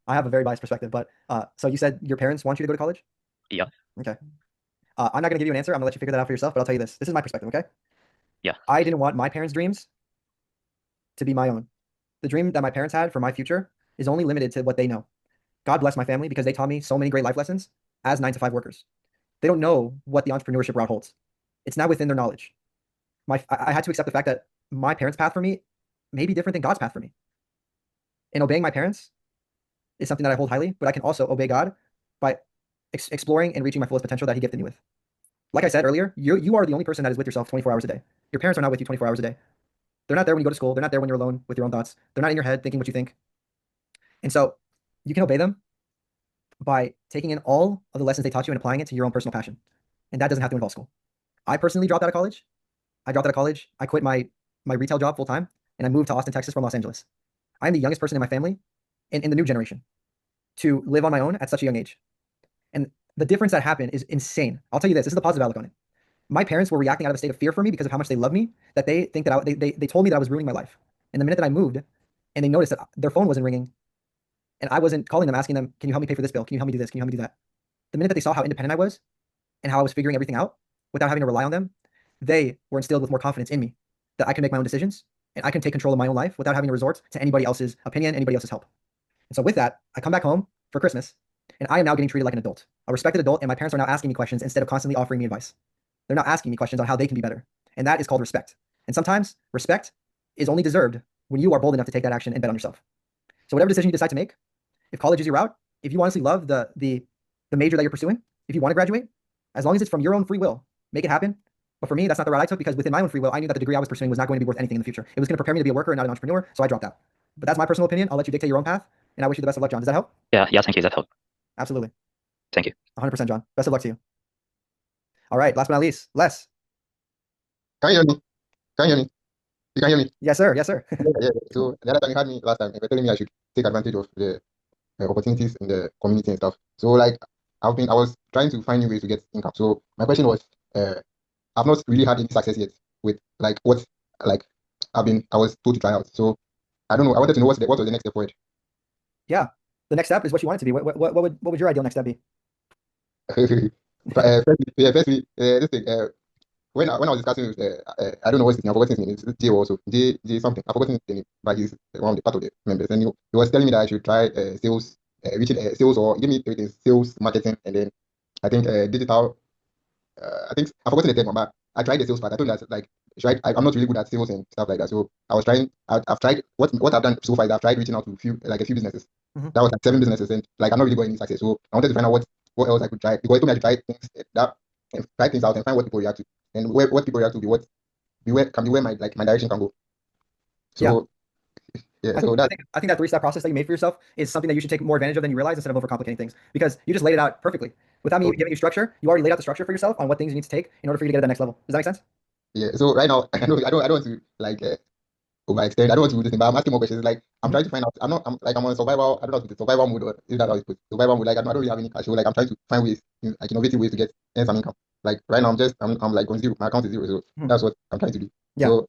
I have a very biased perspective, but so you said your parents want you to go to college? Yeah. Okay. I'm not going to give you an answer. I'm going to let you figure that out for yourself, but I'll tell you this. This is my perspective, okay? Yeah. I didn't want my parents' dreams to be my own. The dream that my parents had for my future is only limited to what they know. God bless my family because they taught me so many great life lessons as 9 to 5 workers. They don't know what the entrepreneurship route holds. It's not within their knowledge. I had to accept the fact that my parents' path for me may be different than God's path for me. And obeying my parents is something that I hold highly, but I can also obey God by exploring and reaching my fullest potential that He gifted me with. Like I said earlier, you are the only person that is with yourself 24 hours a day. Your parents are not with you 24 hours a day. They're not there when you go to school. They're not there when you're alone with your own thoughts. They're not in your head thinking what you think. And so you can obey them by taking in all of the lessons they taught you and applying it to your own personal passion. And that doesn't have to involve school. I personally dropped out of college. I quit my retail job full time, and I moved to Austin, Texas from Los Angeles. I'm the youngest person in my family in the new generation to live on my own at such a young age. And the difference that happened is insane. I'll tell you this is the positive outlook on it. My parents were reacting out of a state of fear for me because of how much they love me, that they think that they told me that I was ruining my life. And the minute that I moved and they noticed that their phone wasn't ringing and I wasn't calling them, asking them, can you help me pay for this bill? Can you help me do this? Can you help me do that? The minute that they saw how independent I was and how I was figuring everything out without having to rely on them, they were instilled with more confidence in me that I can make my own decisions and I can take control of my own life without having to resort to anybody else's opinion, anybody else's help. And so with that, I come back home for Christmas and I am now getting treated like an adult, a respected adult, and my parents are now asking me questions instead of constantly offering me advice. They're now asking me questions on how they can be better. And that is called respect. And sometimes respect is only deserved when you are bold enough to take that action and bet on yourself. So whatever decision you decide to make, if college is your route, if you honestly love the major that you're pursuing, if you want to graduate, as long as it's from your own free will, make it happen. But for me, that's not the route I took because within my own free will, I knew that the degree I was pursuing was not going to be worth anything in the future. It was going to prepare me to be a worker and not an entrepreneur, so I dropped out. But that's my personal opinion. I'll let you dictate your own path, and I wish you the best of luck, John. Does that help? Yeah, thank you. That helped. Absolutely. Thank you. 100%, John. Best of luck to you. All right, last but not least, Les. Can you hear me? Can you hear me? You can hear me? Yes, sir. Yes, sir. Yeah. So the other time you had me last time, you were telling me I should take advantage of the opportunities in the community and stuff. So like I was trying to find new ways to get income. So my question was, I've not really had any success yet with like what like I was told to try out. So I don't know. I wanted to know what was the next step for it. Yeah, the next step is what you want it to be. What would your ideal next step be? Firstly, this thing. When I was discussing with, I don't know what's his name, I've forgotten his name. It's Jay also. Jay something. I've forgotten the name, but he's one of the part of the members. And he was telling me that I should try sales, reaching sales, or give me everything sales, marketing, and then I think digital. I think I've forgotten the term, but I tried the sales part. I told that like I'm not really good at sales and stuff like that. So I was trying. I've tried what I've done so far is I've tried reaching out to a few businesses. That was like 7 businesses, and like I'm not really going any success. So I wanted to find out what else I could try because he told me I should try things and try things out and find what people react to. And what people react to can be where my direction can go. So yeah, so I think that 3-step process that you made for yourself is something that you should take more advantage of than you realize instead of overcomplicating things because you just laid it out perfectly. Without me giving you structure, you already laid out the structure for yourself on what things you need to take in order for you to get to the next level. Does that make sense? Yeah. So right now, I don't want to like overextend. I don't want to do this thing, but I'm asking more questions. Like I'm trying to find out. I'm on survival. I don't know if it's survival mode or is that how it's put. Survival mode. Like I don't really have any cash. So like I'm trying to find ways, like innovative ways to earn some income. Like right now, I'm like on zero. My account is zero. So that's what I'm trying to do. Yeah. So,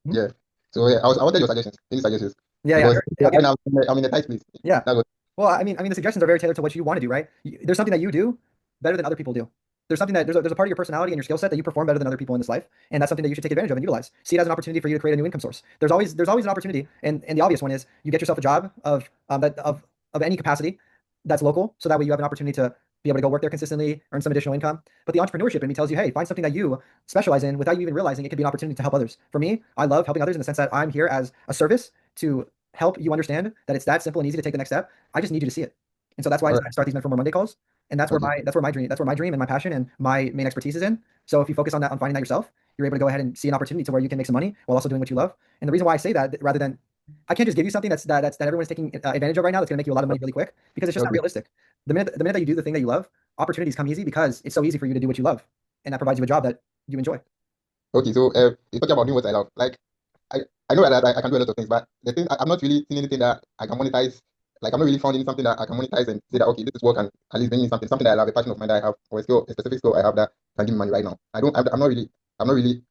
yeah. So yeah, I wanted your suggestions. Any suggestions? Yeah. Right now I'm in a tight place. Yeah. That's what. Well, I mean, the suggestions are very tailored to what you want to do, right? There's something that you do better than other people do. There's something that there's a part of your personality and your skill set that you perform better than other people in this life, and that's something that you should take advantage of and utilize. See it as an opportunity for you to create a new income source. There's always an opportunity, and the obvious one is you get yourself a job of any capacity that's local, so that way you have an opportunity to be able to go work there consistently, earn some additional income. But the entrepreneurship in me tells you, hey, find something that you specialize in without you even realizing it could be an opportunity to help others. For me, I love helping others in the sense that I'm here as a service to help you understand that it's that simple and easy to take the next step. I just need you to see it. And so that's why I start these Men for More Monday calls. And that's where my dream and my passion and my main expertise is in. So if you focus on finding that yourself, you're able to go ahead and see an opportunity to where you can make some money while also doing what you love. And the reason why I say that rather than I can't just give you something that everyone's taking advantage of right now. That's going to make you a lot of money really quick because it's just not Okay. realistic. The minute that you do the thing that you love, opportunities come easy because it's so easy for you to do what you love, and that provides you a job that you enjoy. Okay, so you talk about doing what I love. Like I, I know that I can do a lot of things, but the thing I'm not really seeing anything that I can monetize. Like I'm not really finding something that I can monetize and say that okay, this is work and at least bring me something that I love, a passion of mine that I have, or a specific skill I have that can give me money right now. I'm not really.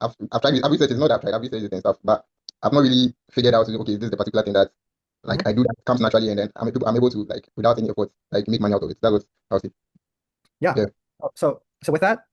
I've tried. I've researched. It's not that I've tried. I've researched it and stuff, but I've not really figured out. Okay, this is the particular thing that like I do that comes naturally, and then I'm able to like without any effort like make money out of it. That was how I see. Yeah. Yeah. So with that,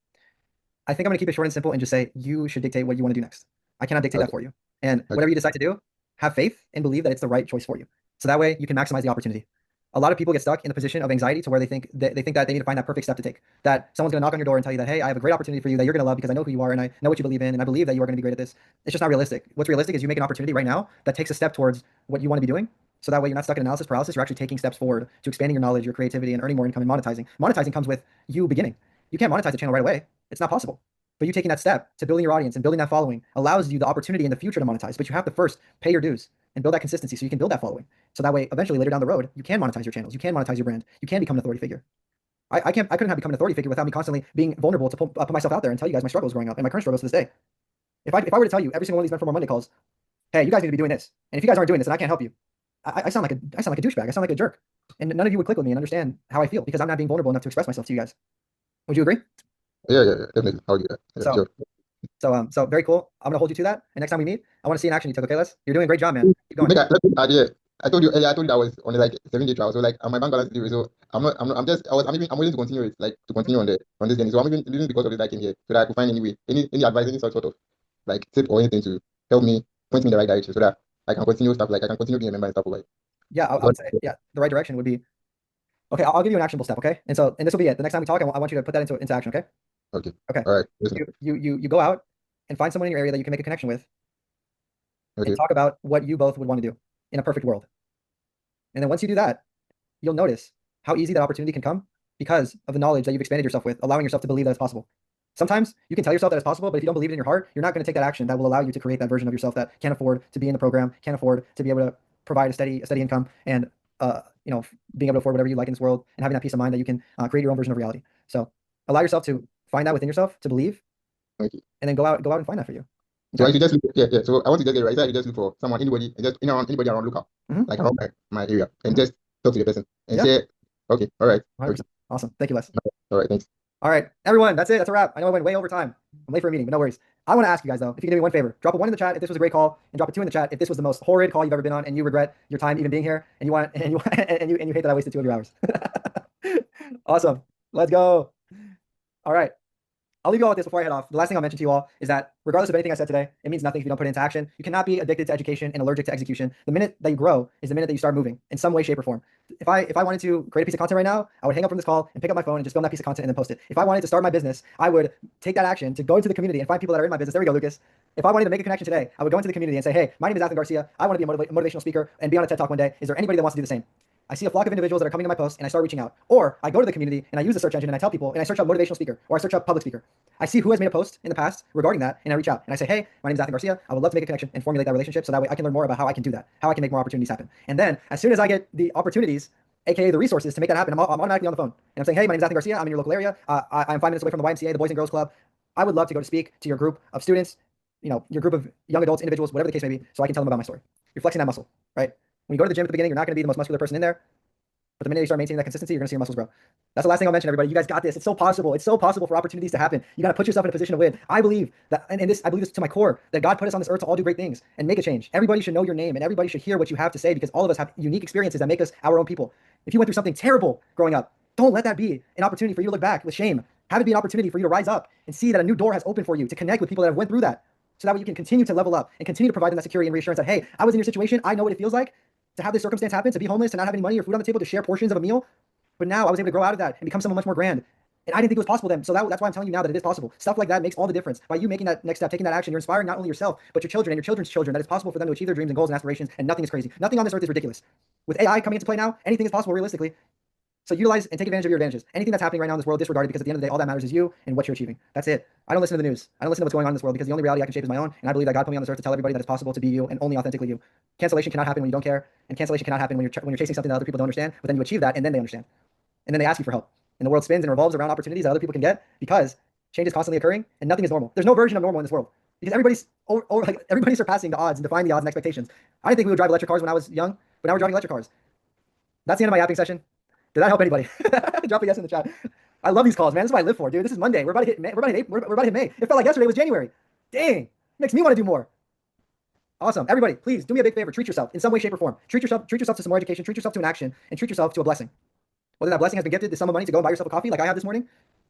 I think I'm going to keep it short and simple and just say you should dictate what you want to do next. I cannot dictate that Okay. for you. And Okay. whatever you decide to do, have faith and believe that it's the right choice for you. So that way you can maximize the opportunity. A lot of people get stuck in the position of anxiety to where they think that they need to find that perfect step to take. That someone's going to knock on your door and tell you that, hey, I have a great opportunity for you that you're going to love because I know who you are and I know what you believe in and I believe that you are going to be great at this. It's just not realistic. What's realistic is you make an opportunity right now that takes a step towards what you want to be doing. So that way you're not stuck in analysis paralysis. You're actually taking steps forward to expanding your knowledge, your creativity, and earning more income and monetizing. Monetizing comes with you beginning. You can't monetize a channel right away. It's not possible. But you taking that step to building your audience and building that following allows you the opportunity in the future to monetize. But you have to first pay your dues and build that consistency so you can build that following. So that way, eventually, later down the road, you can monetize your channels. You can monetize your brand. You can become an authority figure. I couldn't have become an authority figure without me constantly being vulnerable to put myself out there and tell you guys my struggles growing up and my current struggles to this day. If I were to tell you every single one of these Men for More Monday calls, hey, you guys need to be doing this, and if you guys aren't doing this, then I can't help you. I sound like a douchebag. I sound like a jerk, and none of you would click with me and understand how I feel because I'm not being vulnerable enough to express myself to you guys. Would you agree? Yeah, definitely. I'll do that. Yeah, So, sure. so very cool. I'm gonna hold you to that. And next time we meet, I want to see in action. You took, okay, Les? You're doing a great job, man. Keep going. Let me add here. I told you earlier. I told you I was on like 7-day trial. So like my bank balance is zero. So I'm just. I'm willing to continue it. Like to continue on this journey. So I'm even because of this I came here so that I could find any way, any advice, any sort of like tip or anything to help me point me in the right direction so that I can continue stuff. Like I can continue being a member and stuff. Like Yeah, I would say, yeah, the right direction would be, okay, I'll give you an actionable step, okay? And this will be it. The next time we talk, I want you to put that into action, okay? okay. Okay. All right. Listen. You go out and find someone in your area that you can make a connection with Okay. and talk about what you both would want to do in a perfect world. And then once you do that, you'll notice how easy that opportunity can come because of the knowledge that you've expanded yourself with, allowing yourself to believe that it's possible. Sometimes you can tell yourself that it's possible, but if you don't believe it in your heart, you're not going to take that action that will allow you to create that version of yourself that can't afford to be in the program, can't afford to be able to provide a steady income, and being able to afford whatever you like in this world, and having that peace of mind that you can create your own version of reality. So allow yourself to find that within yourself, to believe, Okay. and then go out and find that for you. So I should just look, yeah. So I want to just get right. So I should just look for someone, anybody, and just anybody around local, like around my area, and just talk to the person and say, okay, all right, 100%. okay. Awesome. Thank you, Les. All right, thanks. All right, everyone, that's it. That's a wrap. I know I went way over time. I'm late for a meeting, but no worries. I want to ask you guys though, if you can do me one favor, drop a 1 in the chat if this was a great call, and drop a 2 in the chat if this was the most horrid call you've ever been on, and you regret your time even being here, and you hate that I wasted 2 of your hours. Awesome. Let's go. All right. I'll leave you all with this before I head off. The last thing I'll mention to you all is that regardless of anything I said today, it means nothing if you don't put it into action. You cannot be addicted to education and allergic to execution. The minute that you grow is the minute that you start moving in some way, shape, or form. If I wanted to create a piece of content right now, I would hang up from this call and pick up my phone and just film that piece of content and then post it. If I wanted to start my business, I would take that action to go into the community and find people that are in my business. There we go, Lucas. If I wanted to make a connection today, I would go into the community and say, hey, my name is Athan Garcia. I want to be a motivational speaker and be on a TED Talk one day. Is there anybody that wants to do the same? I see a flock of individuals that are coming to my post and I start reaching out. Or I go to the community and I use the search engine and I tell people and I search up motivational speaker or I search up public speaker. I see who has made a post in the past regarding that and I reach out and I say, hey, my name is Athan Garcia. I would love to make a connection and formulate that relationship so that way I can learn more about how I can do that, how I can make more opportunities happen. And then as soon as I get the opportunities, aka the resources to make that happen, I'm automatically on the phone. And I'm saying, hey, my name is Athan Garcia. I'm in your local area. I'm 5 minutes away from the YMCA, the Boys and Girls Club. I would love to go to speak to your group of students, your group of young adults, individuals, whatever the case may be, so I can tell them about my story. You're flexing that muscle, right? When you go to the gym at the beginning, you're not going to be the most muscular person in there. But the minute you start maintaining that consistency, you're going to see your muscles grow. That's the last thing I'll mention, everybody. You guys got this. It's so possible. It's so possible for opportunities to happen. You got to put yourself in a position to win. I believe that, and I believe this to my core, that God put us on this earth to all do great things and make a change. Everybody should know your name and everybody should hear what you have to say because all of us have unique experiences that make us our own people. If you went through something terrible growing up, don't let that be an opportunity for you to look back with shame. Have it be an opportunity for you to rise up and see that a new door has opened for you to connect with people that have went through that. So that way you can continue to level up and continue to provide them that security and reassurance that, hey, I was in your situation. I know what it feels like to have this circumstance happen, to be homeless, to not have any money or food on the table, to share portions of a meal. But now I was able to grow out of that and become someone much more grand. And I didn't think it was possible then. So that's why I'm telling you now that it is possible. Stuff like that makes all the difference. By you making that next step, taking that action, you're inspiring not only yourself, but your children and your children's children, that it's possible for them to achieve their dreams and goals and aspirations, and nothing is crazy. Nothing on this earth is ridiculous. With AI coming into play now, anything is possible realistically. So utilize and take advantage of your advantages. Anything that's happening right now in this world, disregard it, because at the end of the day, all that matters is you and what you're achieving. That's it. I don't listen to the news. I don't listen to what's going on in this world, because the only reality I can shape is my own. And I believe that God put me on this earth to tell everybody that it's possible to be you and only authentically you. Cancellation cannot happen when you don't care, and cancellation cannot happen when you're chasing something that other people don't understand. But then you achieve that, and then they understand, and then they ask you for help. And the world spins and revolves around opportunities that other people can get, because change is constantly occurring and nothing is normal. There's no version of normal in this world, because everybody's surpassing the odds and defying the odds and expectations. I didn't think we would drive electric cars when I was young, but now we're driving electric cars. That's the end of my yapping session. Did that help anybody? Drop a yes in the chat. I love these calls, man. This is what I live for, dude. This is Monday. We're about to hit May. We're about to hit May. It felt like yesterday was January. Dang. Makes me want to do more. Awesome. Everybody, please do me a big favor. Treat yourself in some way, shape, or form. Treat yourself to some more education. Treat yourself to an action, and treat yourself to a blessing. Whether that blessing has been gifted the sum of money to go and buy yourself a coffee like I had this morning,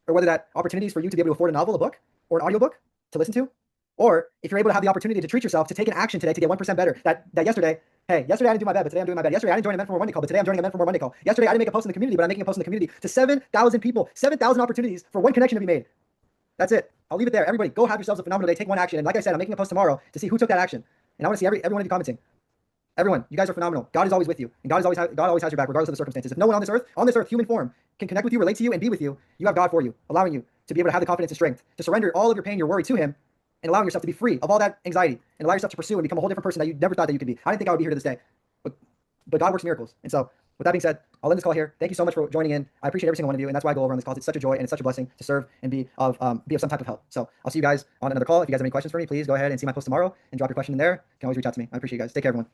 or whether that opportunity is for you to be able to afford a novel, a book, or an audiobook to listen to, or if you're able to have the opportunity to treat yourself, to take an action today to get 1% better. That yesterday, hey, yesterday I didn't do my bed, but today I'm doing my bed. Yesterday I didn't join a Men for More Monday call, but today I'm joining a Men for More Monday call. Yesterday I didn't make a post in the community, but I'm making a post in the community to 7,000 people, 7,000 opportunities for one connection to be made. That's it. I'll leave it there. Everybody, go have yourselves a phenomenal day. Take one action. And like I said, I'm making a post tomorrow to see who took that action. And I want to see everyone of you commenting. Everyone, you guys are phenomenal. God is always with you, and God always has your back, regardless of the circumstances. If no one on this earth, human form, can connect with you, relate to you, and be with you, you have God for you, allowing you to be able to have the confidence and strength to surrender all of your pain, your worry to Him, and allowing yourself to be free of all that anxiety, and allow yourself to pursue and become a whole different person that you never thought that you could be. I didn't think I would be here to this day, but God works miracles. And so, with that being said, I'll end this call here. Thank you so much for joining in. I appreciate every single one of you, and that's why I go over on this call. It's such a joy and it's such a blessing to serve and be of some type of help. So I'll see you guys on another call. If you guys have any questions for me, please go ahead and see my post tomorrow and drop your question in there. You can always reach out to me. I appreciate you guys. Take care, everyone.